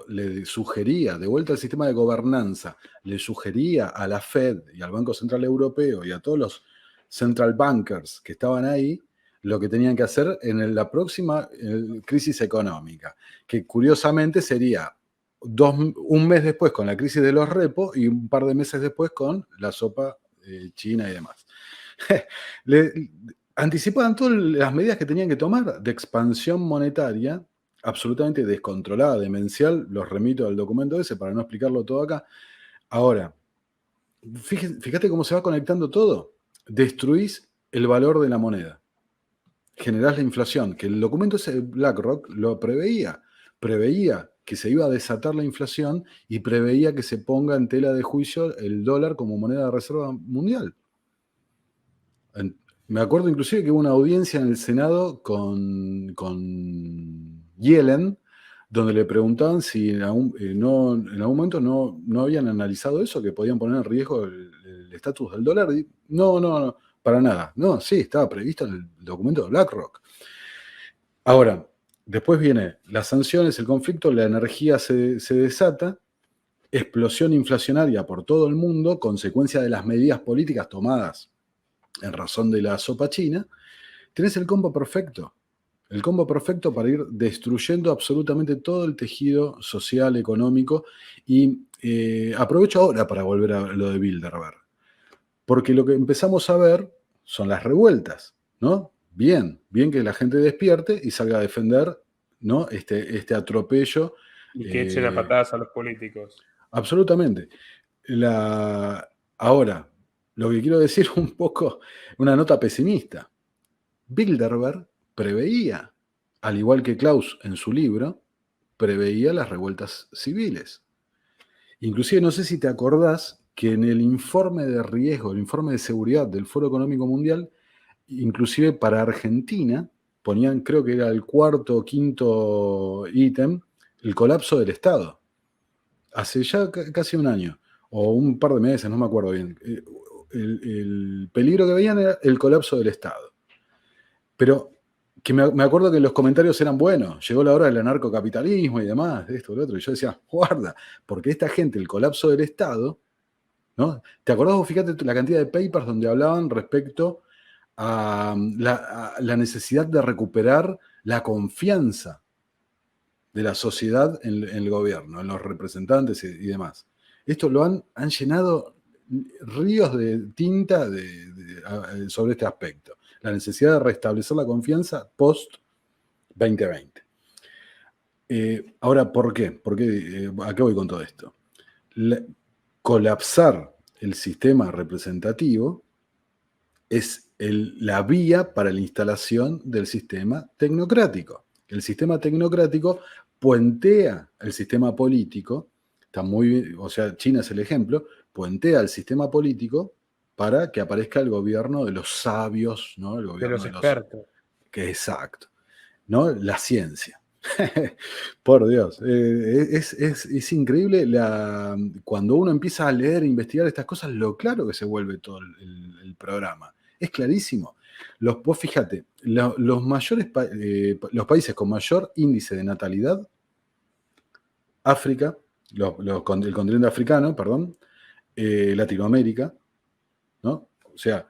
le sugería, de vuelta al sistema de gobernanza, le sugería a la Fed y al Banco Central Europeo y a todos los central bankers que estaban ahí, lo que tenían que hacer en la próxima crisis económica, que curiosamente sería un mes después con la crisis de los repos y un par de meses después con la sopa China y demás. Anticipaban todas las medidas que tenían que tomar de expansión monetaria, absolutamente descontrolada, demencial. Los remito al documento ese para no explicarlo todo acá. Ahora, fíjate cómo se va conectando todo. Destruís el valor de la moneda. Generás la inflación, que el documento ese de BlackRock lo preveía que se iba a desatar la inflación y preveía que se ponga en tela de juicio el dólar como moneda de reserva mundial. Me acuerdo inclusive que hubo una audiencia en el Senado con Yellen, donde le preguntaban si en algún momento no habían analizado eso, que podían poner en riesgo el estatus del dólar. Y no, para nada. No, sí, estaba previsto en el documento de BlackRock. Ahora, después viene las sanciones, el conflicto, la energía se desata, explosión inflacionaria por todo el mundo, consecuencia de las medidas políticas tomadas en razón de la sopa china. Tenés el combo perfecto para ir destruyendo absolutamente todo el tejido social, económico, y aprovecho ahora para volver a lo de Bilderberg, porque lo que empezamos a ver son las revueltas, ¿no? Bien que la gente despierte y salga a defender, ¿no? este atropello. Y que echen a patadas a los políticos. Absolutamente. Ahora, lo que quiero decir un poco, una nota pesimista. Bilderberg preveía, al igual que Klaus en su libro, preveía las revueltas civiles. Inclusive, no sé si te acordás que en el informe de riesgo, el informe de seguridad del Foro Económico Mundial, inclusive para Argentina, ponían, creo que era el cuarto o quinto ítem, el colapso del Estado. Hace ya casi un año, o un par de meses, no me acuerdo bien. El peligro que veían era el colapso del Estado. Pero que me acuerdo que los comentarios eran buenos, llegó la hora del anarcocapitalismo y demás, de esto, lo otro, y yo decía, guarda, porque esta gente, el colapso del Estado, ¿no? ¿Te acordás vos? Fíjate la cantidad de papers donde hablaban respecto a la necesidad de recuperar la confianza de la sociedad en el gobierno, en los representantes y demás. Esto lo han llenado ríos de tinta sobre este aspecto. La necesidad de restablecer la confianza post-2020. Ahora, ¿por qué? ¿A qué voy con todo esto? Colapsar el sistema representativo es la vía para la instalación del sistema tecnocrático. El sistema tecnocrático puentea el sistema político, está muy, o sea, China es el ejemplo, puentea el sistema político para que aparezca el gobierno de los sabios, ¿no? El gobierno de los expertos. Exacto, ¿no? La ciencia. Por Dios, es increíble cuando uno empieza a leer e investigar estas cosas, lo claro que se vuelve todo el programa. Es clarísimo. Vos fíjate, los países con mayor índice de natalidad, África, el continente africano, perdón, Latinoamérica, ¿no? O sea,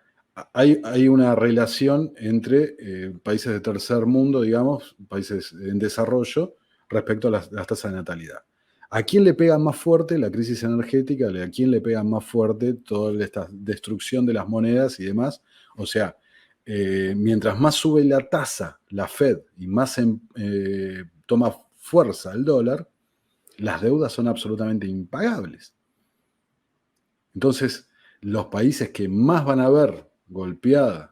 hay una relación entre países de tercer mundo, digamos, países en desarrollo, respecto a las tasas de natalidad. ¿A quién le pega más fuerte la crisis energética? ¿A quién le pega más fuerte toda esta destrucción de las monedas y demás? O sea, mientras más sube la tasa, la Fed, y más toma fuerza el dólar, las deudas son absolutamente impagables. Entonces, los países que más van a ver golpeado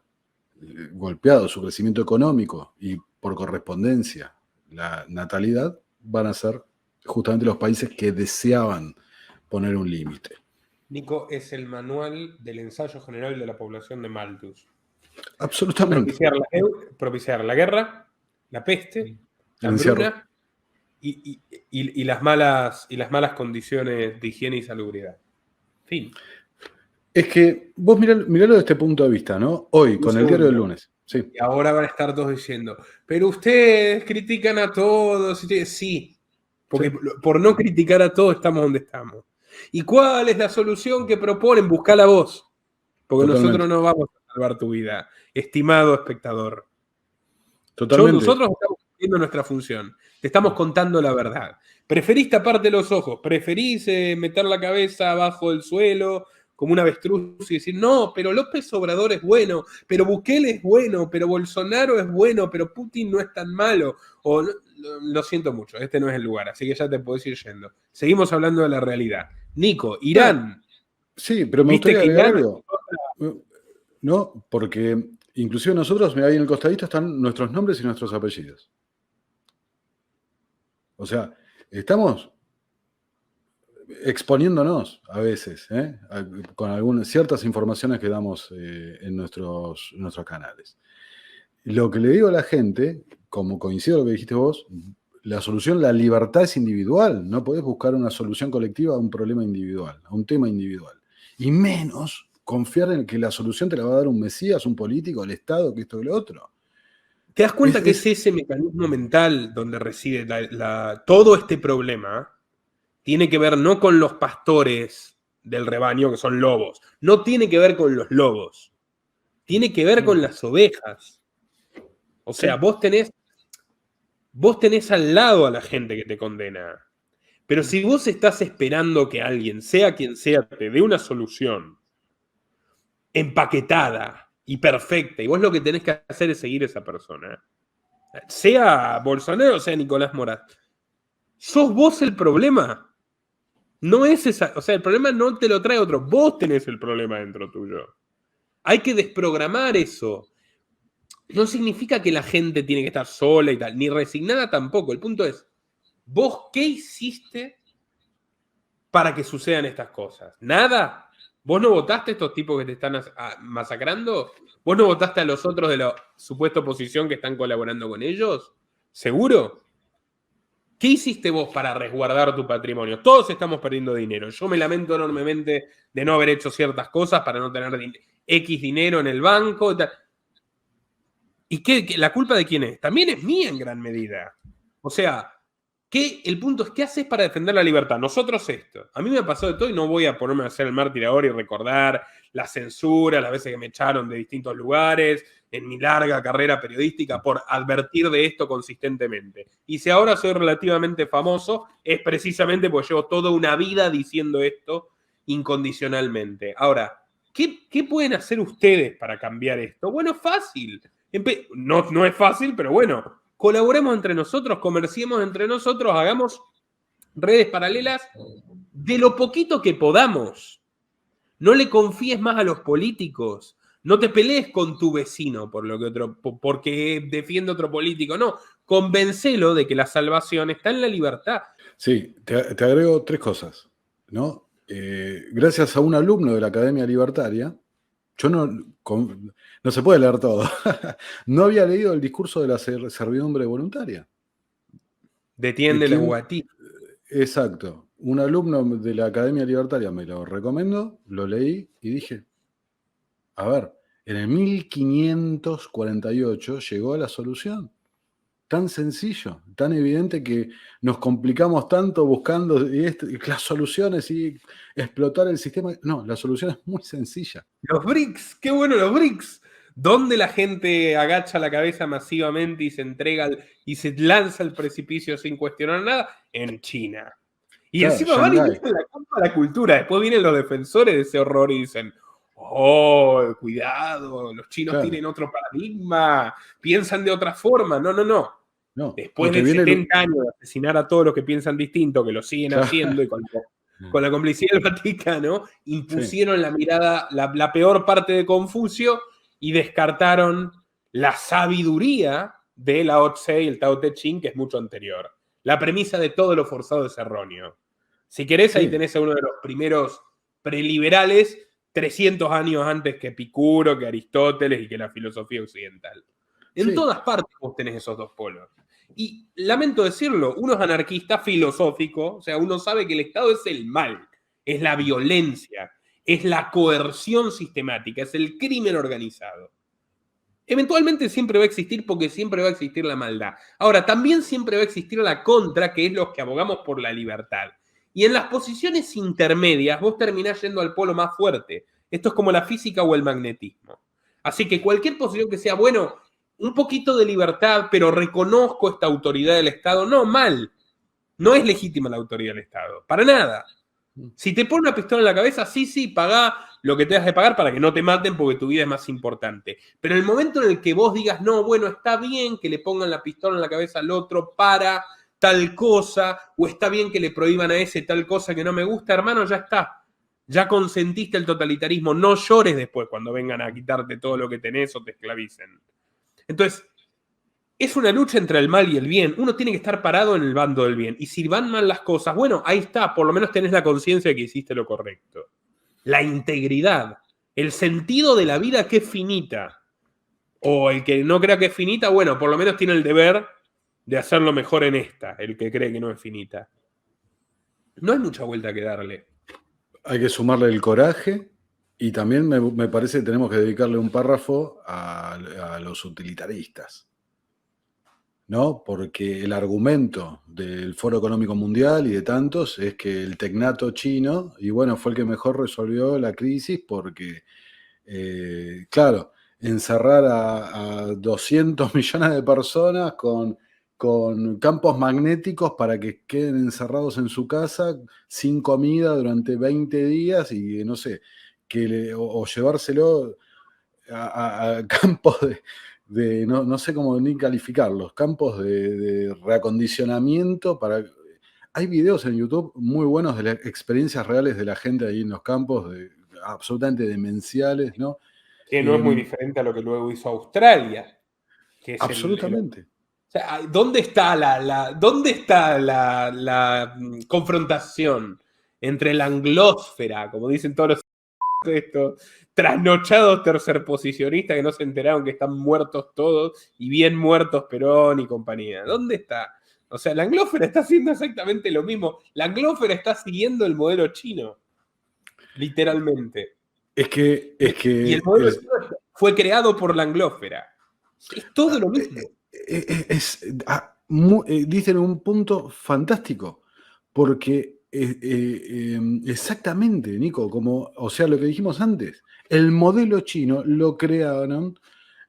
su crecimiento económico y por correspondencia la natalidad, van a ser justamente los países que deseaban poner un límite. Nico, es el manual del ensayo general de la población de Malthus. Absolutamente. Propiciar la guerra, la peste, la hambruna y las malas condiciones de higiene y salubridad. Fin. Es que vos miralo desde este punto de vista, ¿no? Hoy, con el diario del lunes. Sí. Y ahora van a estar todos diciendo, pero ustedes critican a todos. Sí, porque por no criticar a todos estamos donde estamos. ¿Y cuál es la solución que proponen? Buscala vos. Porque nosotros no vamos a salvar tu vida, estimado espectador. Totalmente. Nosotros estamos cumpliendo nuestra función. Te estamos contando la verdad. ¿Preferís taparte los ojos? ¿Preferís meter la cabeza abajo del suelo como un avestruz y decir, no, pero López Obrador es bueno, pero Bukele es bueno, pero Bolsonaro es bueno, pero Putin no es tan malo? O lo siento mucho, este no es el lugar, así que ya te podés ir yendo. Seguimos hablando de la realidad. Nico, Irán. Sí, pero me gustaría agregar algo. No, porque Inclusive nosotros, mirá, ahí en el costadito están nuestros nombres y nuestros apellidos. O sea, estamos exponiéndonos a veces, con ciertas informaciones que damos en nuestros canales. Lo que le digo a la gente, como coincido con lo que dijiste vos, la solución, la libertad es individual. No podés buscar una solución colectiva a un problema individual, a un tema individual. Y menos confiar en que la solución te la va a dar un mesías, un político, el Estado, que esto que lo otro. ¿Te das cuenta que es ese mecanismo mental donde reside todo este problema? Tiene que ver no con los pastores del rebaño, que son lobos. No tiene que ver con los lobos. Tiene que ver con las ovejas. O sea, vos tenés al lado a la gente que te condena. Pero si vos estás esperando que alguien, sea quien sea, te dé una solución empaquetada y perfecta, y vos lo que tenés que hacer es seguir a esa persona, sea Bolsonaro o sea Nicolás Morat, ¿sos vos el problema? No es esa, o sea, el problema no te lo trae otro, vos tenés el problema dentro tuyo. Hay que desprogramar eso. No significa que la gente tiene que estar sola y tal, ni resignada tampoco. El punto es, ¿vos qué hiciste para que sucedan estas cosas? ¿Nada? ¿Vos no votaste a estos tipos que te están masacrando? ¿Vos no votaste a los otros de la supuesta oposición que están colaborando con ellos? ¿Seguro? ¿Qué hiciste vos para resguardar tu patrimonio? Todos estamos perdiendo dinero. Yo me lamento enormemente de no haber hecho ciertas cosas para no tener X dinero en el banco. ¿Y la culpa de quién es? También es mía en gran medida. O sea, el punto es, ¿qué haces para defender la libertad? Nosotros esto. A mí me ha pasado de todo y no voy a ponerme a hacer el mártir ahora y recordar la censura, las veces que me echaron de distintos lugares, en mi larga carrera periodística, por advertir de esto consistentemente. Y si ahora soy relativamente famoso, es precisamente porque llevo toda una vida diciendo esto incondicionalmente. Ahora, ¿qué pueden hacer ustedes para cambiar esto? Bueno, fácil. No es fácil, pero bueno, colaboremos entre nosotros, comerciemos entre nosotros, hagamos redes paralelas de lo poquito que podamos. No le confíes más a los políticos. No te pelees con tu vecino porque defiende otro político. No, convencelo de que la salvación está en la libertad. Sí, te agrego 3 cosas, ¿no? Gracias a un alumno de la Academia Libertaria, yo no se puede leer todo. No había leído el discurso de la servidumbre voluntaria. Detiende la guatí. Exacto. Un alumno de la Academia Libertaria me lo recomendó, lo leí y dije, a ver, en el 1548 llegó a la solución. Tan sencillo, tan evidente que nos complicamos tanto buscando las soluciones y explotar el sistema. No, la solución es muy sencilla. Los BRICS, qué bueno los BRICS. ¿Dónde la gente agacha la cabeza masivamente y se entrega y se lanza al precipicio sin cuestionar nada? En China. Y claro, encima van y dicen la culpa a la cultura. Después vienen los defensores de ese horror y dicen, oh, cuidado, los chinos tienen otro paradigma, piensan de otra forma. No. Después de 70 años de asesinar a todos los que piensan distinto, que lo siguen haciendo, y con la complicidad del Vaticano, impusieron la mirada, la peor parte de Confucio, y descartaron la sabiduría de Lao Tse y el Tao Te Ching, que es mucho anterior. La premisa de todo lo forzado es erróneo. Si querés, ahí tenés a uno de los primeros preliberales 300 años antes que Epicuro, que Aristóteles y que la filosofía occidental. En todas partes vos tenés esos dos polos. Y lamento decirlo, uno es anarquista filosófico, o sea, uno sabe que el Estado es el mal, es la violencia, es la coerción sistemática, es el crimen organizado. Eventualmente siempre va a existir porque siempre va a existir la maldad. Ahora, también siempre va a existir la contra, que es los que abogamos por la libertad. Y en las posiciones intermedias vos terminás yendo al polo más fuerte. Esto es como la física o el magnetismo. Así que cualquier posición que sea, bueno, un poquito de libertad, pero reconozco esta autoridad del Estado, no, mal. No es legítima la autoridad del Estado, para nada. Si te pone una pistola en la cabeza, sí, pagá lo que tengas que pagar para que no te maten porque tu vida es más importante. Pero en el momento en el que vos digas, no, bueno, está bien que le pongan la pistola en la cabeza al otro para tal cosa, o está bien que le prohíban a ese tal cosa que no me gusta, hermano, ya está. Ya consentiste el totalitarismo, no llores después cuando vengan a quitarte todo lo que tenés o te esclavicen. Entonces, es una lucha entre el mal y el bien. Uno tiene que estar parado en el bando del bien. Y si van mal las cosas, bueno, ahí está, por lo menos tenés la conciencia de que hiciste lo correcto. La integridad, el sentido de la vida que es finita. O el que no crea que es finita, bueno, por lo menos tiene el deber de hacerlo mejor en esta, el que cree que no es finita. No hay mucha vuelta que darle. Hay que sumarle el coraje y también me parece que tenemos que dedicarle un párrafo a los utilitaristas, ¿no? Porque el argumento del Foro Económico Mundial y de tantos es que el tecnato chino, y bueno, fue el que mejor resolvió la crisis porque, claro, encerrar a 200 millones de personas con campos magnéticos para que queden encerrados en su casa sin comida durante 20 días y no sé, o llevárselo a campos no sé cómo ni calificarlos, campos de reacondicionamiento para... Hay videos en YouTube muy buenos de las experiencias reales de la gente ahí en los campos, absolutamente demenciales, ¿no? Que no es muy diferente a lo que luego hizo Australia. Que es absolutamente. O sea, ¿dónde está la confrontación entre la anglósfera, como dicen todos los estos trasnochados tercerposicionistas que no se enteraron que están muertos todos y bien muertos Perón y compañía? ¿Dónde está? O sea, la anglósfera está haciendo exactamente lo mismo. La anglósfera está siguiendo el modelo chino, literalmente. Y el modelo chino fue creado por la anglósfera. Es todo lo mismo. Dicen un punto fantástico, porque exactamente, Nico, o sea, lo que dijimos antes, el modelo chino lo crearon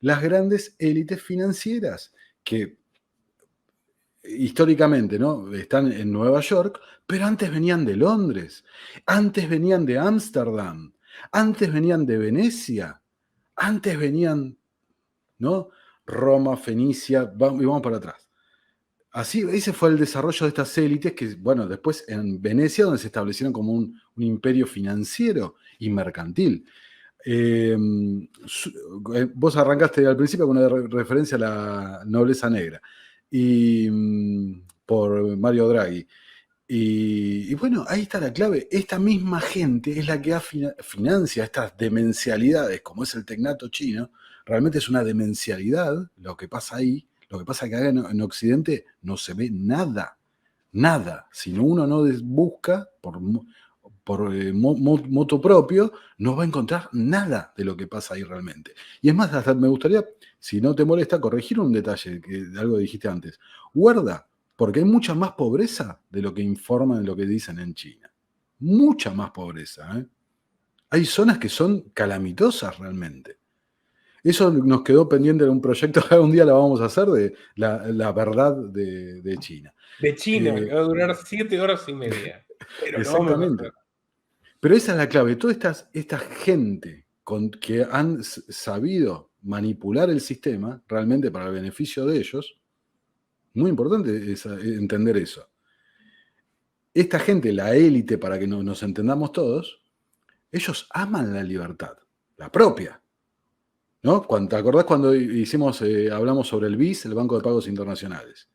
las grandes élites financieras que históricamente, ¿no? Están en Nueva York, pero antes venían de Londres, antes venían de Ámsterdam, antes venían de Venecia, antes venían, ¿no? Roma, Fenicia, y vamos para atrás. Así, ese fue el desarrollo de estas élites que, bueno, después en Venecia, donde se establecieron como un imperio financiero y mercantil. Vos arrancaste al principio con una referencia a la nobleza negra por Mario Draghi. Y bueno, ahí está la clave. Esta misma gente es la que financia estas demencialidades, como es el tecnato chino. Realmente es una demencialidad lo que pasa ahí. Lo que pasa es que acá en Occidente no se ve nada, nada. Si uno no busca por moto propio, no va a encontrar nada de lo que pasa ahí realmente. Y es más, hasta me gustaría, si no te molesta, corregir un detalle de algo que dijiste antes. Guarda, porque hay mucha más pobreza de lo que informan, de lo que dicen en China. Mucha más pobreza, ¿eh? Hay zonas que son calamitosas realmente. Eso nos quedó pendiente de un proyecto que algún día lo vamos a hacer de la verdad de China. De China, que va a durar 7 horas y media. Pero exactamente. Pero esa es la clave. Toda esta gente que han sabido manipular el sistema realmente para el beneficio de ellos, muy importante entender eso. Esta gente, la élite, para que nos entendamos todos, ellos aman la libertad, la propia. ¿No? ¿Te acordás cuando hablamos sobre el BIS, el Banco de Pagos Internacionales?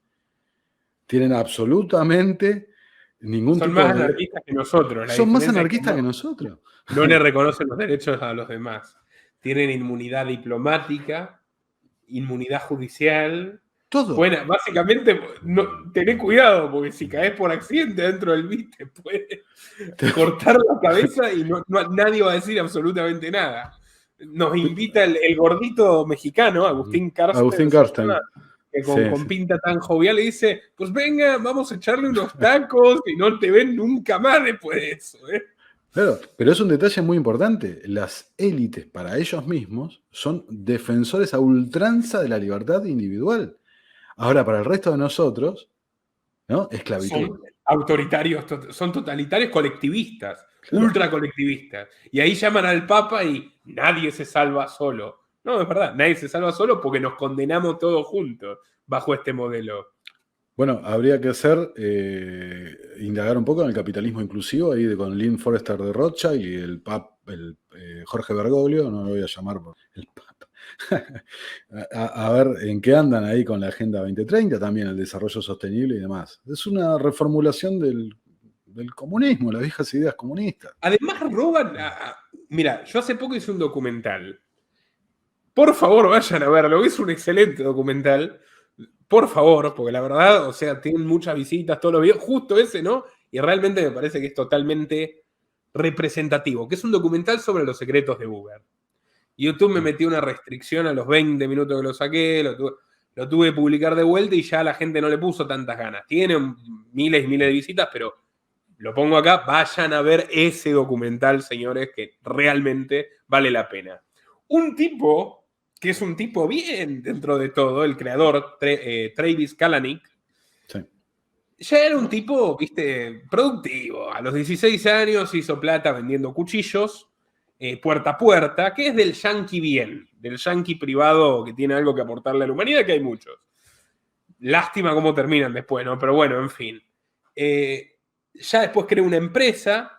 Tienen absolutamente ningún tipo de... Son más anarquistas que nosotros. Son más anarquistas que nosotros. No le reconocen los derechos a los demás. Tienen inmunidad diplomática, inmunidad judicial. Todo. Bueno, básicamente, tené cuidado, porque si caes por accidente dentro del BIS, te puede cortar la cabeza y nadie va a decir absolutamente nada. Nos invita el gordito mexicano, Agustín Carsten, que con pinta tan jovial le dice, pues venga, vamos a echarle unos tacos y no te ven nunca más después de eso. Claro, pero es un detalle muy importante. Las élites para ellos mismos son defensores a ultranza de la libertad individual. Ahora, para el resto de nosotros, ¿no? Esclavitud. Son autoritarios, son totalitarios colectivistas, claro. Ultracolectivistas. Y ahí llaman al Papa y nadie se salva solo. No, es verdad, nadie se salva solo porque nos condenamos todos juntos bajo este modelo. Bueno, habría que indagar un poco en el capitalismo inclusivo, ahí con Lynn Forrester de Rothschild y Jorge Bergoglio, no lo voy a llamar por el Papa. a ver en qué andan ahí con la Agenda 2030, también el desarrollo sostenible y demás. Es una reformulación del comunismo, las viejas ideas comunistas. Además roban... Mira, yo hace poco hice un documental. Por favor, vayan a verlo. Es un excelente documental. Por favor, porque la verdad, o sea, tienen muchas visitas, todos los videos. Justo ese, ¿no? Y realmente me parece que es totalmente representativo. Que es un documental sobre los secretos de Uber. YouTube me metió una restricción a los 20 minutos que lo saqué. Lo tuve que publicar de vuelta y ya la gente no le puso tantas ganas. Tiene miles y miles de visitas, pero lo pongo acá. Vayan a ver ese documental, señores, que realmente vale la pena. Un tipo que es un tipo bien dentro de todo, el creador, Travis Kalanick, Sí. ya era un tipo, viste, productivo. A los 16 años hizo plata vendiendo cuchillos, puerta a puerta, que es del yankee bien, del yankee privado que tiene algo que aportarle a la humanidad, que hay muchos. Lástima cómo terminan después, ¿no? Pero bueno, en fin. Ya después creó una empresa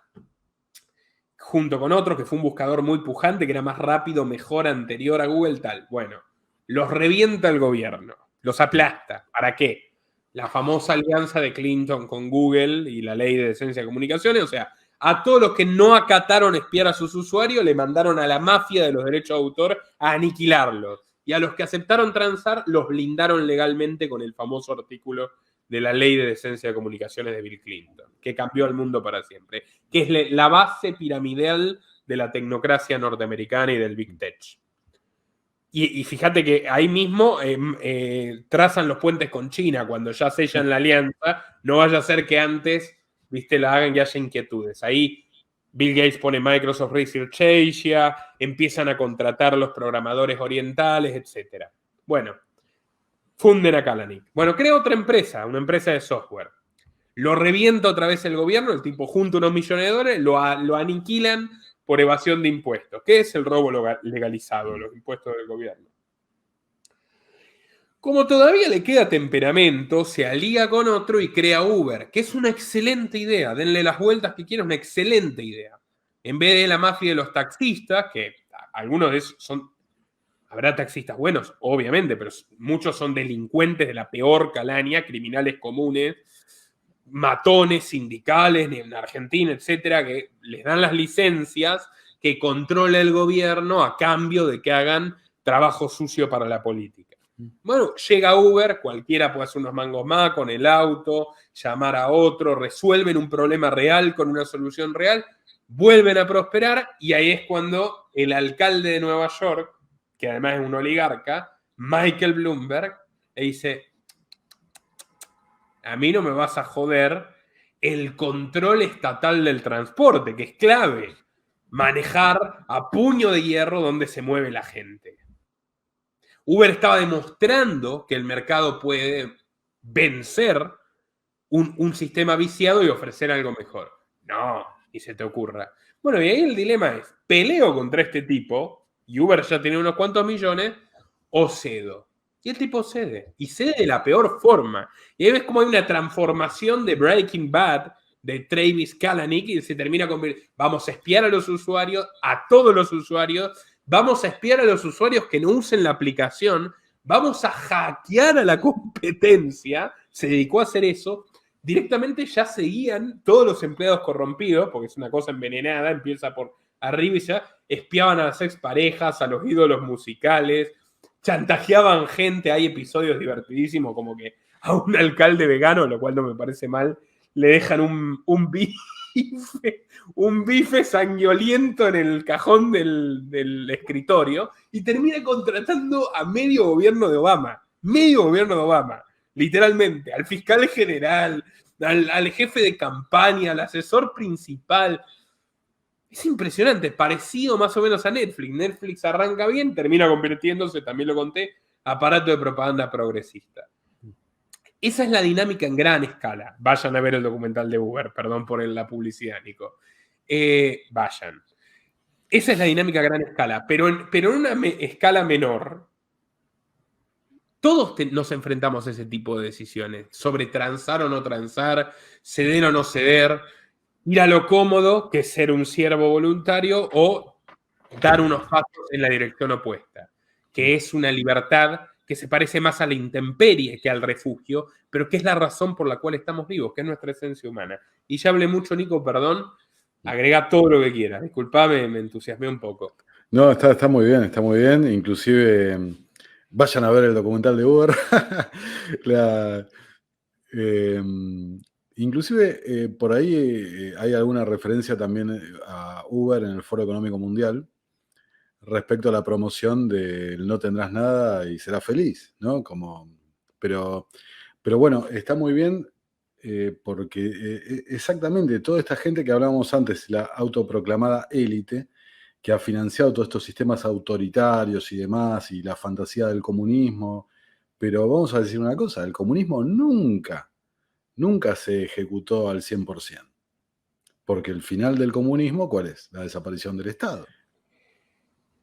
junto con otro que fue un buscador muy pujante, que era más rápido, mejor, anterior a Google, tal. Bueno, los revienta el gobierno, los aplasta. ¿Para qué? La famosa alianza de Clinton con Google y la ley de decencia de comunicaciones, o sea, a todos los que no acataron espiar a sus usuarios, le mandaron a la mafia de los derechos de autor a aniquilarlos. Y a los que aceptaron transar, los blindaron legalmente con el famoso artículo de la ley de decencia de comunicaciones de Bill Clinton, que cambió al mundo para siempre, que es la base piramidal de la tecnocracia norteamericana y del Big Tech. Y fíjate que ahí mismo trazan los puentes con China, cuando ya sellan la alianza, no vaya a ser que antes, viste, la hagan y haya inquietudes. Ahí Bill Gates pone Microsoft Research Asia, empiezan a contratar los programadores orientales, etc. Bueno, funden a Kalanick. Bueno, crea otra empresa, una empresa de software. Lo revienta otra vez el gobierno, el tipo junta unos millones de dólares, lo aniquilan por evasión de impuestos. ¿Qué es el robo legalizado, los impuestos del gobierno? Como todavía le queda temperamento, se alía con otro y crea Uber, que es una excelente idea. Denle las vueltas que quieran, una excelente idea. En vez de la mafia de los taxistas, que algunos de esos son... Habrá taxistas buenos, obviamente, pero muchos son delincuentes de la peor calaña, criminales comunes, matones sindicales en Argentina, etcétera, que les dan las licencias que controla el gobierno a cambio de que hagan trabajo sucio para la política. Bueno, llega Uber, cualquiera puede hacer unos mangos más con el auto, llamar a otro, resuelven un problema real con una solución real, vuelven a prosperar y ahí es cuando el alcalde de Nueva York, que además es un oligarca, Michael Bloomberg, le dice: a mí no me vas a joder el control estatal del transporte, que es clave. Manejar a puño de hierro donde se mueve la gente. Uber estaba demostrando que el mercado puede vencer un sistema viciado y ofrecer algo mejor. No, ni se te ocurra. Bueno, y ahí el dilema es, peleo contra este tipo, y Uber ya tiene unos cuantos millones, o cedo. Y el tipo cede. Y cede de la peor forma. Y ahí ves como hay una transformación de Breaking Bad, de Travis Kalanick, y se termina convirtiendo. Vamos a espiar a los usuarios, a todos los usuarios. Vamos a espiar a los usuarios que no usen la aplicación. Vamos a hackear a la competencia. Se dedicó a hacer eso. Directamente ya seguían todos los empleados corrompidos, porque es una cosa envenenada, empieza por arriba y ya espiaban a las exparejas, a los ídolos musicales, chantajeaban gente. Hay episodios divertidísimos, como que a un alcalde vegano, lo cual no me parece mal, le dejan un bife sanguinoliento en el cajón del escritorio y termina contratando a medio gobierno de Obama. Medio gobierno de Obama, literalmente, al fiscal general, al jefe de campaña, al asesor principal. Es impresionante, parecido más o menos a Netflix. Netflix arranca bien, termina convirtiéndose, también lo conté, aparato de propaganda progresista. Esa es la dinámica en gran escala. Vayan a ver el documental de Uber, perdón por la publicidad, Nico. Vayan. Esa es la dinámica a gran escala, pero en una escala menor, todos nos enfrentamos a ese tipo de decisiones, sobre transar o no transar, ceder o no ceder, ir a lo cómodo, que es ser un siervo voluntario, o dar unos pasos en la dirección opuesta, que es una libertad que se parece más a la intemperie que al refugio, pero que es la razón por la cual estamos vivos, que es nuestra esencia humana. Y ya hablé mucho, Nico, perdón, agrega todo lo que quieras. Disculpame, me entusiasmé un poco. No, está muy bien, está muy bien. Inclusive, vayan a ver el documental de Uber. Eh, inclusive, por ahí hay alguna referencia también a Uber en el Foro Económico Mundial respecto a la promoción del no tendrás nada y serás feliz, ¿no? Pero bueno, está muy bien porque exactamente toda esta gente que hablábamos antes, la autoproclamada élite, que ha financiado todos estos sistemas autoritarios y demás, y la fantasía del comunismo. Pero vamos a decir una cosa, el comunismo nunca se ejecutó al 100%. Porque el final del comunismo, ¿cuál es? La desaparición del Estado.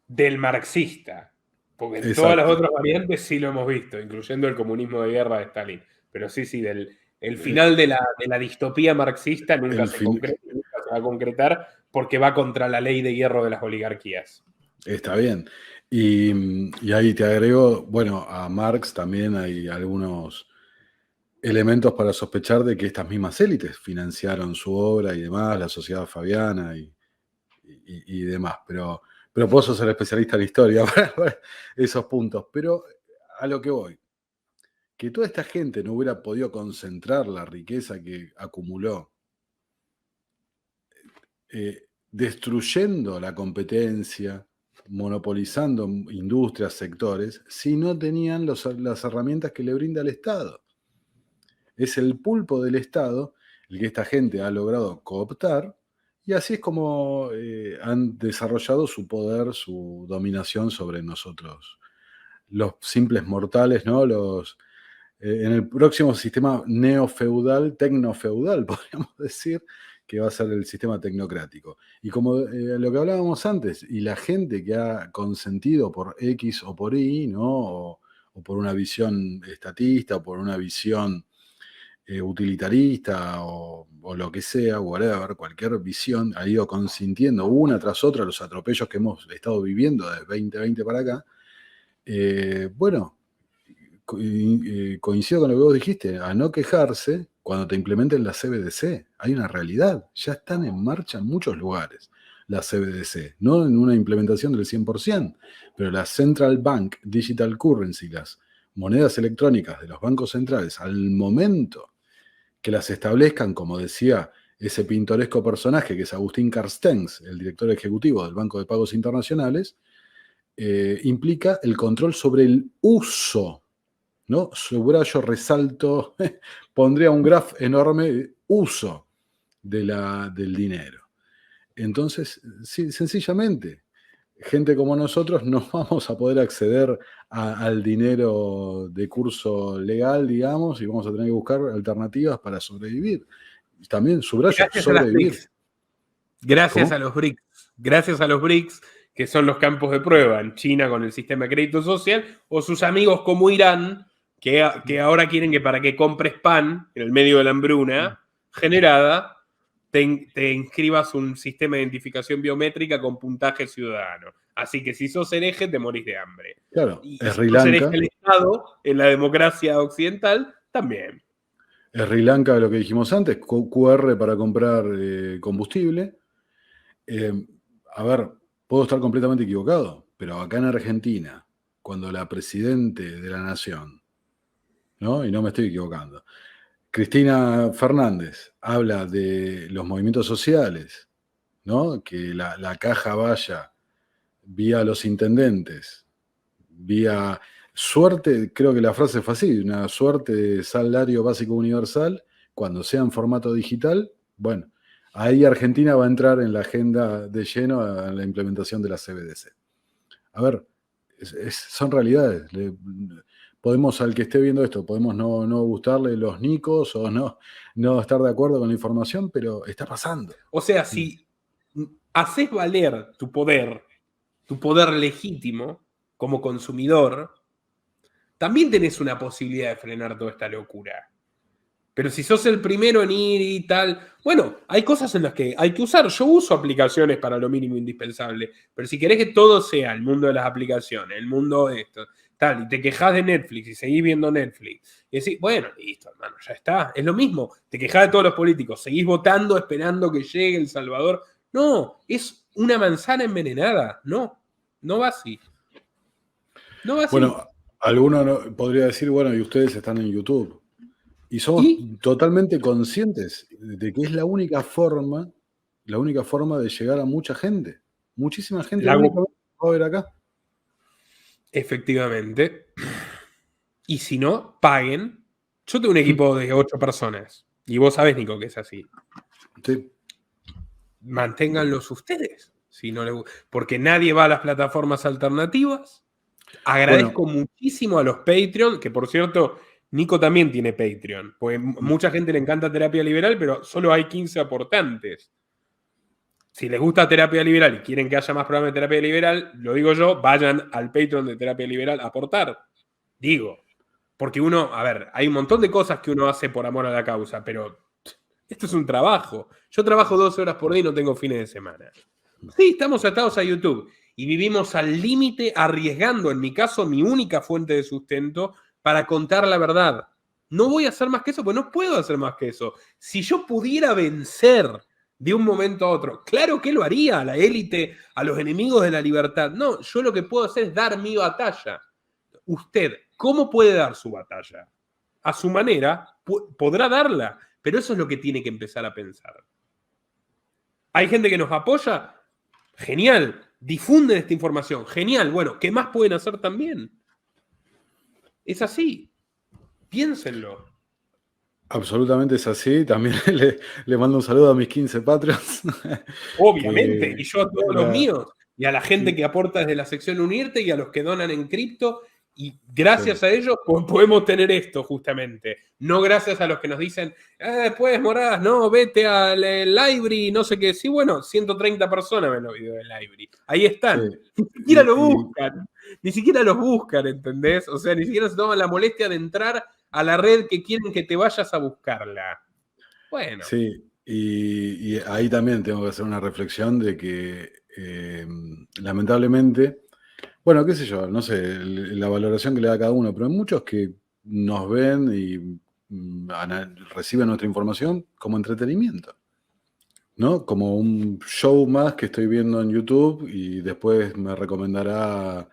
Del marxista. Porque en Exacto. todas las otras variantes sí lo hemos visto, incluyendo el comunismo de guerra de Stalin. Pero sí, el final de la distopía marxista nunca se va a concretar porque va contra la ley de hierro de las oligarquías. Está bien. Y ahí te agrego, bueno, a Marx también hay algunos elementos para sospechar de que estas mismas élites financiaron su obra y demás, la Sociedad Fabiana y demás. Pero vos sos el especialista en historia para esos puntos. Pero a lo que voy, que toda esta gente no hubiera podido concentrar la riqueza que acumuló, destruyendo la competencia, monopolizando industrias, sectores, si no tenían las herramientas que le brinda el Estado. Es el pulpo del Estado el que esta gente ha logrado cooptar, y así es como han desarrollado su poder, su dominación sobre nosotros, los simples mortales, ¿no? En el próximo sistema neofeudal, tecnofeudal, podríamos decir, que va a ser el sistema tecnocrático. Y como lo que hablábamos antes, y la gente que ha consentido por X o por Y, ¿no? O por una visión estatista, o por una visión utilitarista, o lo que sea, whatever, cualquier visión, ha ido consintiendo una tras otra los atropellos que hemos estado viviendo desde 2020 para acá. Bueno, coincido con lo que vos dijiste, a no quejarse cuando te implementen la CBDC. Hay una realidad, ya están en marcha en muchos lugares las CBDC, no en una implementación del 100%, pero la Central Bank Digital Currency, las monedas electrónicas de los bancos centrales, al momento que las establezcan, como decía ese pintoresco personaje que es Agustín Carstens, el director ejecutivo del Banco de Pagos Internacionales, implica el control sobre el uso, ¿no? Subrayo, resalto, pondría un graph enorme, uso del dinero. Entonces, sí, sencillamente, gente como nosotros no vamos a poder acceder al dinero de curso legal, digamos, y vamos a tener que buscar alternativas para sobrevivir. También, subrayo, Gracias sobrevivir. Gracias a los BRICS. Gracias a los BRICS, que son los campos de prueba en China con el sistema de crédito social, o sus amigos como Irán, que ahora quieren que para que compres pan en el medio de la hambruna generada, te inscribas un sistema de identificación biométrica con puntaje ciudadano. Así que si sos hereje, te morís de hambre. Claro, Y es si Sri sos hereje Lanka. al Estado, en la democracia occidental, también. Sri Lanka, lo que dijimos antes, QR para comprar combustible. A ver, puedo estar completamente equivocado, pero acá en Argentina, cuando la presidente de la nación, ¿no? Y no me estoy equivocando, Cristina Fernández habla de los movimientos sociales, ¿no? Que la caja vaya vía los intendentes, vía suerte, creo que la frase fue así, una suerte de salario básico universal, cuando sea en formato digital, bueno, ahí Argentina va a entrar en la agenda de lleno a la implementación de la CBDC. A ver, son realidades. Podemos, al que esté viendo esto, podemos no gustarle los nicos o no estar de acuerdo con la información, pero está pasando. O sea, si haces valer tu poder legítimo como consumidor, también tenés una posibilidad de frenar toda esta locura. Pero si sos el primero en ir y tal, bueno, hay cosas en las que hay que usar. Yo uso aplicaciones para lo mínimo indispensable, pero si querés que todo sea el mundo de las aplicaciones, el mundo de esto, tal, y te quejás de Netflix y seguís viendo Netflix, y decís, bueno, listo, hermano, ya está. Es lo mismo, te quejás de todos los políticos, seguís votando esperando que llegue El Salvador. No, es una manzana envenenada. No, no va así. No va así. Bueno, alguno podría decir, bueno, y ustedes están en YouTube. Y somos ¿Y? totalmente conscientes de que es la única forma de llegar a mucha gente. Muchísima gente, la única vez que va a ver acá. Efectivamente. Y si no, paguen. Yo tengo un equipo de 8 personas. Y vos sabés, Nico, que es así. Sí. Manténganlos ustedes. Si no les... Porque nadie va a las plataformas alternativas. Agradezco muchísimo a los Patreon, que por cierto, Nico también tiene Patreon. Porque mucha gente le encanta Terapia Liberal, pero solo hay 15 aportantes. Si les gusta Terapia Liberal y quieren que haya más programas de Terapia Liberal, lo digo yo, vayan al Patreon de Terapia Liberal a aportar. Digo, porque uno, a ver, hay un montón de cosas que uno hace por amor a la causa, pero esto es un trabajo. Yo trabajo 12 horas por día y no tengo fines de semana. Sí, estamos atados a YouTube y vivimos al límite arriesgando, en mi caso, mi única fuente de sustento para contar la verdad. No voy a hacer más que eso, pues no puedo hacer más que eso. Si yo pudiera vencer de un momento a otro, claro que lo haría a la élite, a los enemigos de la libertad. No, yo lo que puedo hacer es dar mi batalla. Usted, ¿cómo puede dar su batalla? A su manera, podrá darla, pero eso es lo que tiene que empezar a pensar. ¿Hay gente que nos apoya? Genial. Difunden esta información. Genial. Bueno, ¿qué más pueden hacer también? Es así. Piénsenlo. Absolutamente es así. También le mando un saludo a mis 15 Patreons. Obviamente. Y yo a todos los la, míos. Y a la gente que aporta desde la sección Unirte y a los que donan en cripto. Y gracias a ellos podemos tener esto justamente. No gracias a los que nos dicen, después Moradas, no, vete al library, no sé qué. Sí, bueno, 130 personas ven los videos del library. Ahí están. Sí. Ni siquiera lo buscan. Ni siquiera los buscan, ¿entendés? O sea, ni siquiera se toman la molestia de entrar a la red que quieren que te vayas a buscarla. Bueno. Sí, y ahí también tengo que hacer una reflexión de que lamentablemente, bueno, qué sé yo, no sé, la valoración que le da cada uno, pero hay muchos que nos ven y reciben nuestra información como entretenimiento, ¿no? Como un show más que estoy viendo en YouTube y después me recomendará,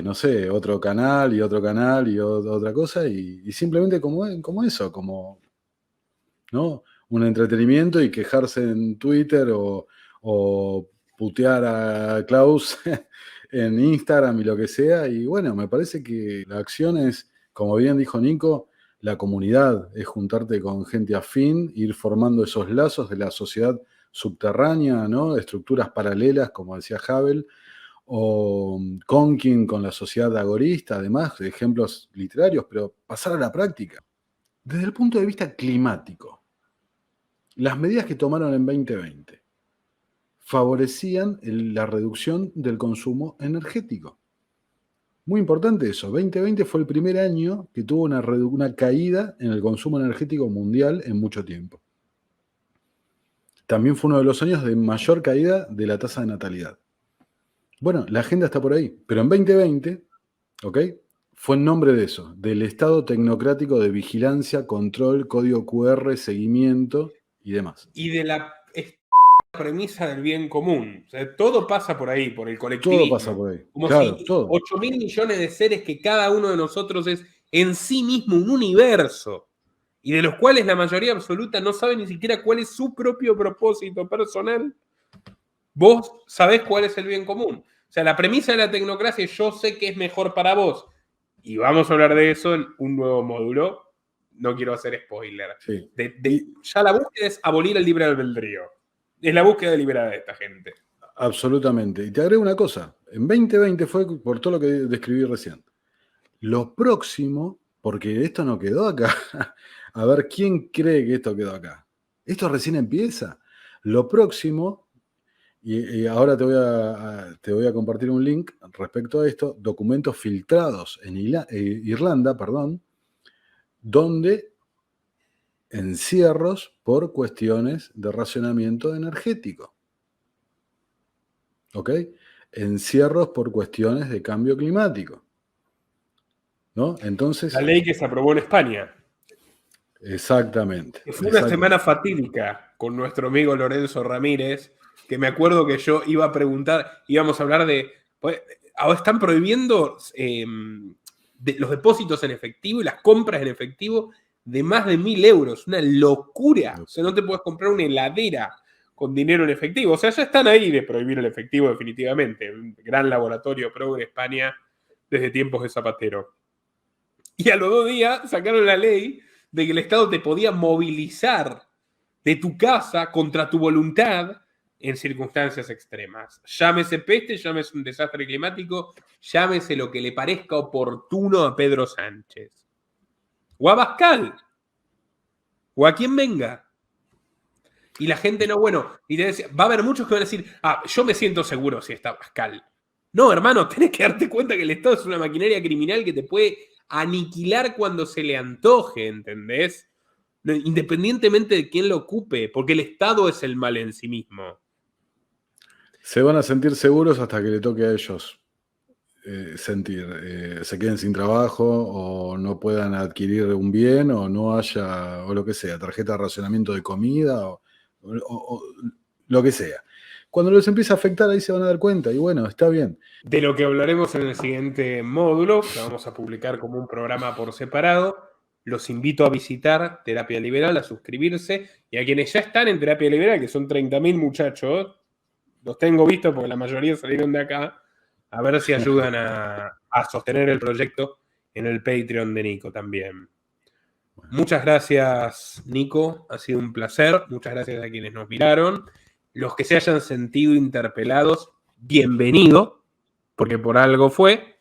no sé, otro canal y otro canal y otra cosa y simplemente como eso, como, ¿no? Un entretenimiento y quejarse en Twitter o putear a Klaus en Instagram y lo que sea. Y bueno, me parece que la acción es, como bien dijo Nico, la comunidad, es juntarte con gente afín, ir formando esos lazos de la sociedad subterránea, ¿no? Estructuras paralelas, como decía Havel, o Conkin con la sociedad agorista, además, ejemplos literarios, pero pasar a la práctica. Desde el punto de vista climático, las medidas que tomaron en 2020 favorecían la reducción del consumo energético. Muy importante eso. 2020 fue el primer año que tuvo una caída en el consumo energético mundial en mucho tiempo. También fue uno de los años de mayor caída de la tasa de natalidad. Bueno, la agenda está por ahí. Pero en 2020, ¿ok? Fue en nombre de eso, del Estado tecnocrático de vigilancia, control, código QR, seguimiento y demás. Y de la premisa del bien común. O sea, todo pasa por ahí, por el colectivismo. Todo pasa por ahí. Como claro, si todo. 8.000 millones de seres que cada uno de nosotros es en sí mismo un universo. Y de los cuales la mayoría absoluta no sabe ni siquiera cuál es su propio propósito personal. Vos sabés cuál es el bien común. O sea, la premisa de la tecnocracia es yo sé que es mejor para vos. Y vamos a hablar de eso en un nuevo módulo. No quiero hacer spoiler. Sí. Ya la búsqueda es abolir el libre albedrío. Es la búsqueda deliberada de esta gente. Absolutamente. Y te agrego una cosa. En 2020 fue por todo lo que describí recién. Lo próximo, porque esto no quedó acá. A ver, ¿quién cree que esto quedó acá? Esto recién empieza. Lo próximo Y ahora te voy a compartir un link respecto a esto, documentos filtrados en Irlanda, donde encierros por cuestiones de racionamiento energético. ¿Ok? Encierros por cuestiones de cambio climático. ¿No? Entonces. La ley que se aprobó en España. Exactamente. Fue una semana fatídica con nuestro amigo Lorenzo Ramírez, que me acuerdo que yo iba a preguntar, íbamos a hablar de. Ahora están prohibiendo los depósitos en efectivo y las compras en efectivo de más de 1.000 euros. Una locura. O sea, no te puedes comprar una heladera con dinero en efectivo. O sea, ya están ahí de prohibir el efectivo definitivamente. Un gran laboratorio pro en España desde tiempos de Zapatero. Y a los 2 días sacaron la ley de que el Estado te podía movilizar de tu casa contra tu voluntad en circunstancias extremas. Llámese peste, llámese un desastre climático, llámese lo que le parezca oportuno a Pedro Sánchez. O a Abascal. O a quien venga. Y la gente no, bueno, y te decía, va a haber muchos que van a decir, yo me siento seguro si está Abascal. No, hermano, tenés que darte cuenta que el Estado es una maquinaria criminal que te puede aniquilar cuando se le antoje, ¿entendés? Independientemente de quién lo ocupe, porque el Estado es el mal en sí mismo. Se van a sentir seguros hasta que le toque a ellos se queden sin trabajo o no puedan adquirir un bien o no haya, o lo que sea, tarjeta de racionamiento de comida o lo que sea. Cuando los empieza a afectar, ahí se van a dar cuenta y bueno, está bien. De lo que hablaremos en el siguiente módulo, que vamos a publicar como un programa por separado. Los invito a visitar Terapia Liberal, a suscribirse, y a quienes ya están en Terapia Liberal, que son 30.000 muchachos, los tengo vistos porque la mayoría salieron de acá, a ver si ayudan a sostener el proyecto en el Patreon de Nico también. Muchas gracias, Nico, ha sido un placer. Muchas gracias a quienes nos miraron. Los que se hayan sentido interpelados, bienvenido, porque por algo fue.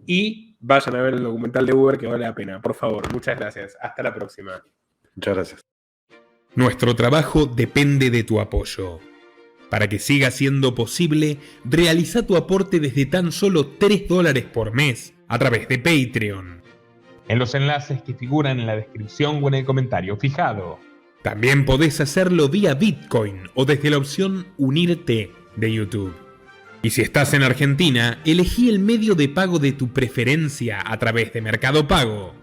Y vayan a ver el documental de Uber que vale la pena, por favor. Muchas gracias. Hasta la próxima. Muchas gracias. Nuestro trabajo depende de tu apoyo. Para que siga siendo posible, realiza tu aporte desde tan solo $3 por mes a través de Patreon, en los enlaces que figuran en la descripción o en el comentario fijado. También podés hacerlo vía Bitcoin o desde la opción Unirte de YouTube. Y si estás en Argentina, elegí el medio de pago de tu preferencia a través de Mercado Pago.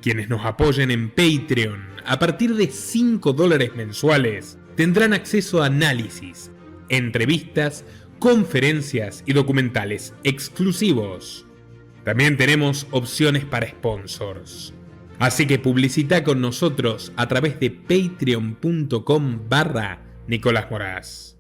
Quienes nos apoyen en Patreon a partir de $5 mensuales tendrán acceso a análisis, entrevistas, conferencias y documentales exclusivos. También tenemos opciones para sponsors. Así que publicita con nosotros a través de patreon.com/Nicolás Moraz.